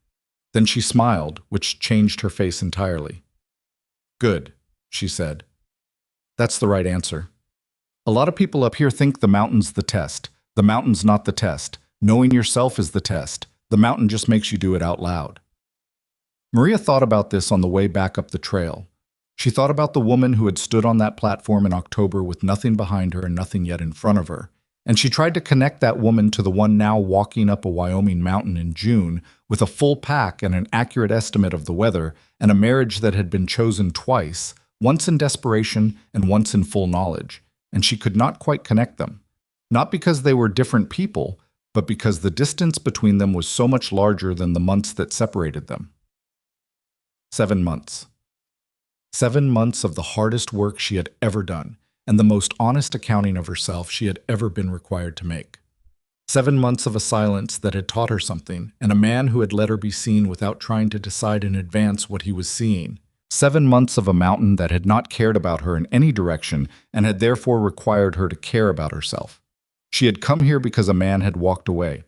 Then she smiled, which changed her face entirely. Good, she said. That's the right answer. A lot of people up here think the mountain's the test. The mountain's not the test. Knowing yourself is the test. The mountain just makes you do it out loud. Maria thought about this on the way back up the trail. She thought about the woman who had stood on that platform in October with nothing behind her and nothing yet in front of her. And she tried to connect that woman to the one now walking up a Wyoming mountain in June with a full pack and an accurate estimate of the weather and a marriage that had been chosen twice, once in desperation and once in full knowledge. And she could not quite connect them. Not because they were different people, but because the distance between them was so much larger than the months that separated them. 7 months. 7 months of the hardest work she had ever done, and the most honest accounting of herself she had ever been required to make. 7 months of a silence that had taught her something, and a man who had let her be seen without trying to decide in advance what he was seeing. 7 months of a mountain that had not cared about her in any direction and had therefore required her to care about herself. She had come here because a man had walked away.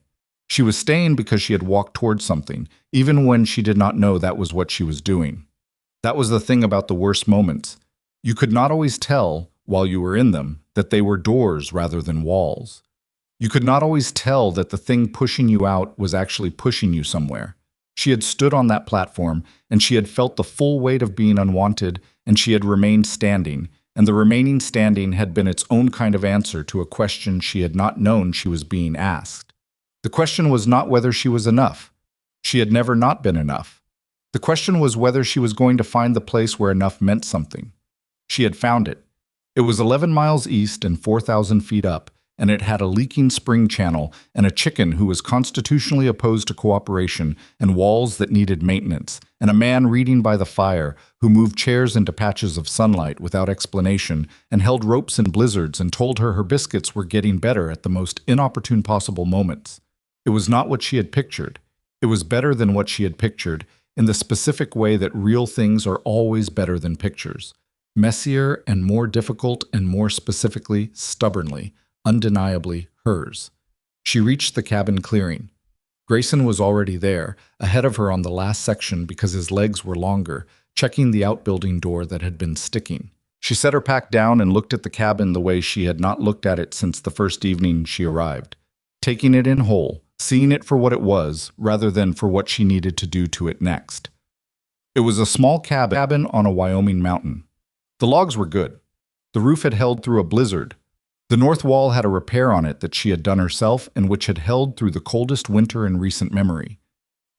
She was staying because she had walked towards something, even when she did not know that was what she was doing. That was the thing about the worst moments. You could not always tell, while you were in them, that they were doors rather than walls. You could not always tell that the thing pushing you out was actually pushing you somewhere. She had stood on that platform, and she had felt the full weight of being unwanted, and she had remained standing, and the remaining standing had been its own kind of answer to a question she had not known she was being asked. The question was not whether she was enough. She had never not been enough. The question was whether she was going to find the place where enough meant something. She had found it. It was 11 miles east and 4,000 feet up, and it had a leaking spring channel and a chicken who was constitutionally opposed to cooperation and walls that needed maintenance, and a man reading by the fire who moved chairs into patches of sunlight without explanation and held ropes in blizzards and told her biscuits were getting better at the most inopportune possible moments. It was not what she had pictured. It was better than what she had pictured, in the specific way that real things are always better than pictures. Messier and more difficult and more specifically, stubbornly, undeniably hers. She reached the cabin clearing. Grayson was already there, ahead of her on the last section because his legs were longer, checking the outbuilding door that had been sticking. She set her pack down and looked at the cabin the way she had not looked at it since the first evening she arrived, taking it in whole, seeing it for what it was rather than for what she needed to do to it next. It was a small cabin on a Wyoming mountain. The logs were good. The roof had held through a blizzard. The north wall had a repair on it that she had done herself and which had held through the coldest winter in recent memory.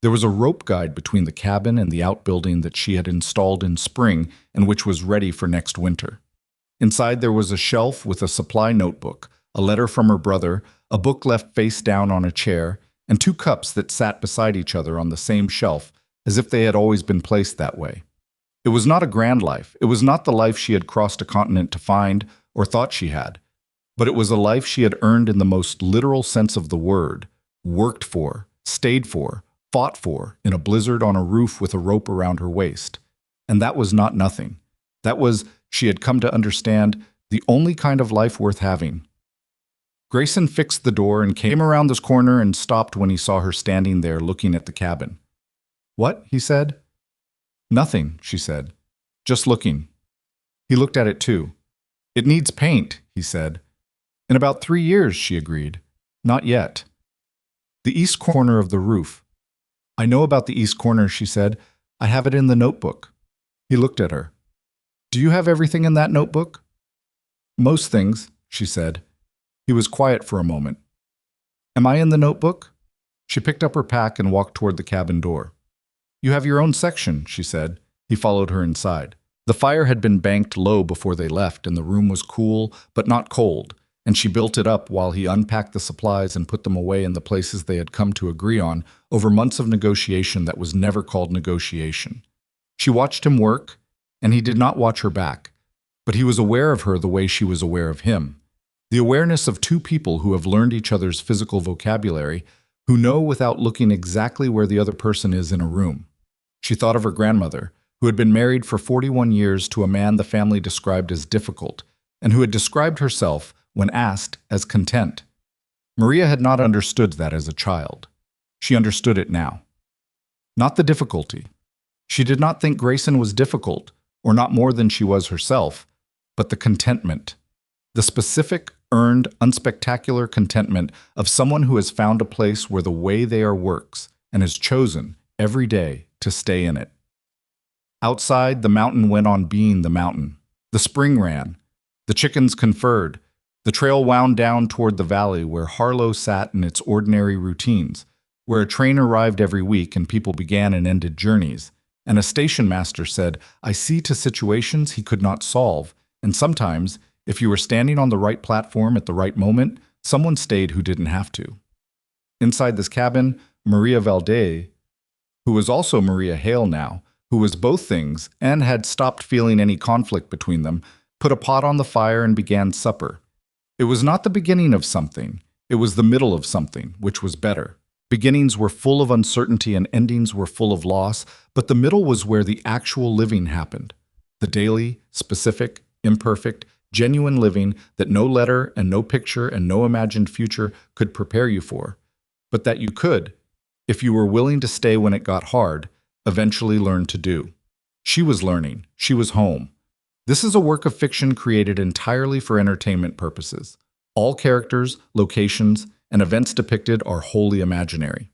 There was a rope guide between the cabin and the outbuilding that she had installed in spring and which was ready for next winter. Inside there was a shelf with a supply notebook, a letter from her brother, a book left face down on a chair, and 2 cups that sat beside each other on the same shelf as if they had always been placed that way. It was not a grand life. It was not the life she had crossed a continent to find or thought she had. But it was a life she had earned in the most literal sense of the word, worked for, stayed for, fought for, in a blizzard on a roof with a rope around her waist. And that was not nothing. That was, she had come to understand, the only kind of life worth having. Grayson fixed the door and came around this corner and stopped when he saw her standing there looking at the cabin. "What?" he said. "Nothing," she said. "Just looking." He looked at it too. "It needs paint," he said. "In about 3 years," she agreed. "Not yet." The east corner of the roof. "I know about the east corner," she said. "I have it in the notebook." He looked at her. "Do you have everything in that notebook?" "Most things," she said. He was quiet for a moment. "Am I in the notebook?" She picked up her pack and walked toward the cabin door. "You have your own section," she said. He followed her inside. The fire had been banked low before they left, and the room was cool, but not cold, and she built it up while he unpacked the supplies and put them away in the places they had come to agree on over months of negotiation that was never called negotiation. She watched him work, and he did not watch her back, but he was aware of her the way she was aware of him. The awareness of two people who have learned each other's physical vocabulary, who know without looking exactly where the other person is in a room. She thought of her grandmother, who had been married for 41 years to a man the family described as difficult, and who had described herself, when asked, as content. Maria had not understood that as a child. She understood it now. Not the difficulty. She did not think Grayson was difficult, or not more than she was herself, but the contentment. The specific, earned, unspectacular contentment of someone who has found a place where the way they are works and has chosen, every day, to stay in it. Outside, the mountain went on being the mountain. The spring ran. The chickens conferred. The trail wound down toward the valley where Harlow sat in its ordinary routines, where a train arrived every week and people began and ended journeys, and a station master said, "I see," to situations he could not solve, and sometimes, if you were standing on the right platform at the right moment, someone stayed who didn't have to. Inside this cabin, Maria Valdez, who was also Maria Hale now, who was both things and had stopped feeling any conflict between them, put a pot on the fire and began supper. It was not the beginning of something, it was the middle of something, which was better. Beginnings were full of uncertainty and endings were full of loss, but the middle was where the actual living happened. The daily, specific, imperfect, genuine living that no letter and no picture and no imagined future could prepare you for, but that you could, if you were willing to stay when it got hard, eventually learn to do. She was learning. She was home. This is a work of fiction created entirely for entertainment purposes. All characters, locations, and events depicted are wholly imaginary.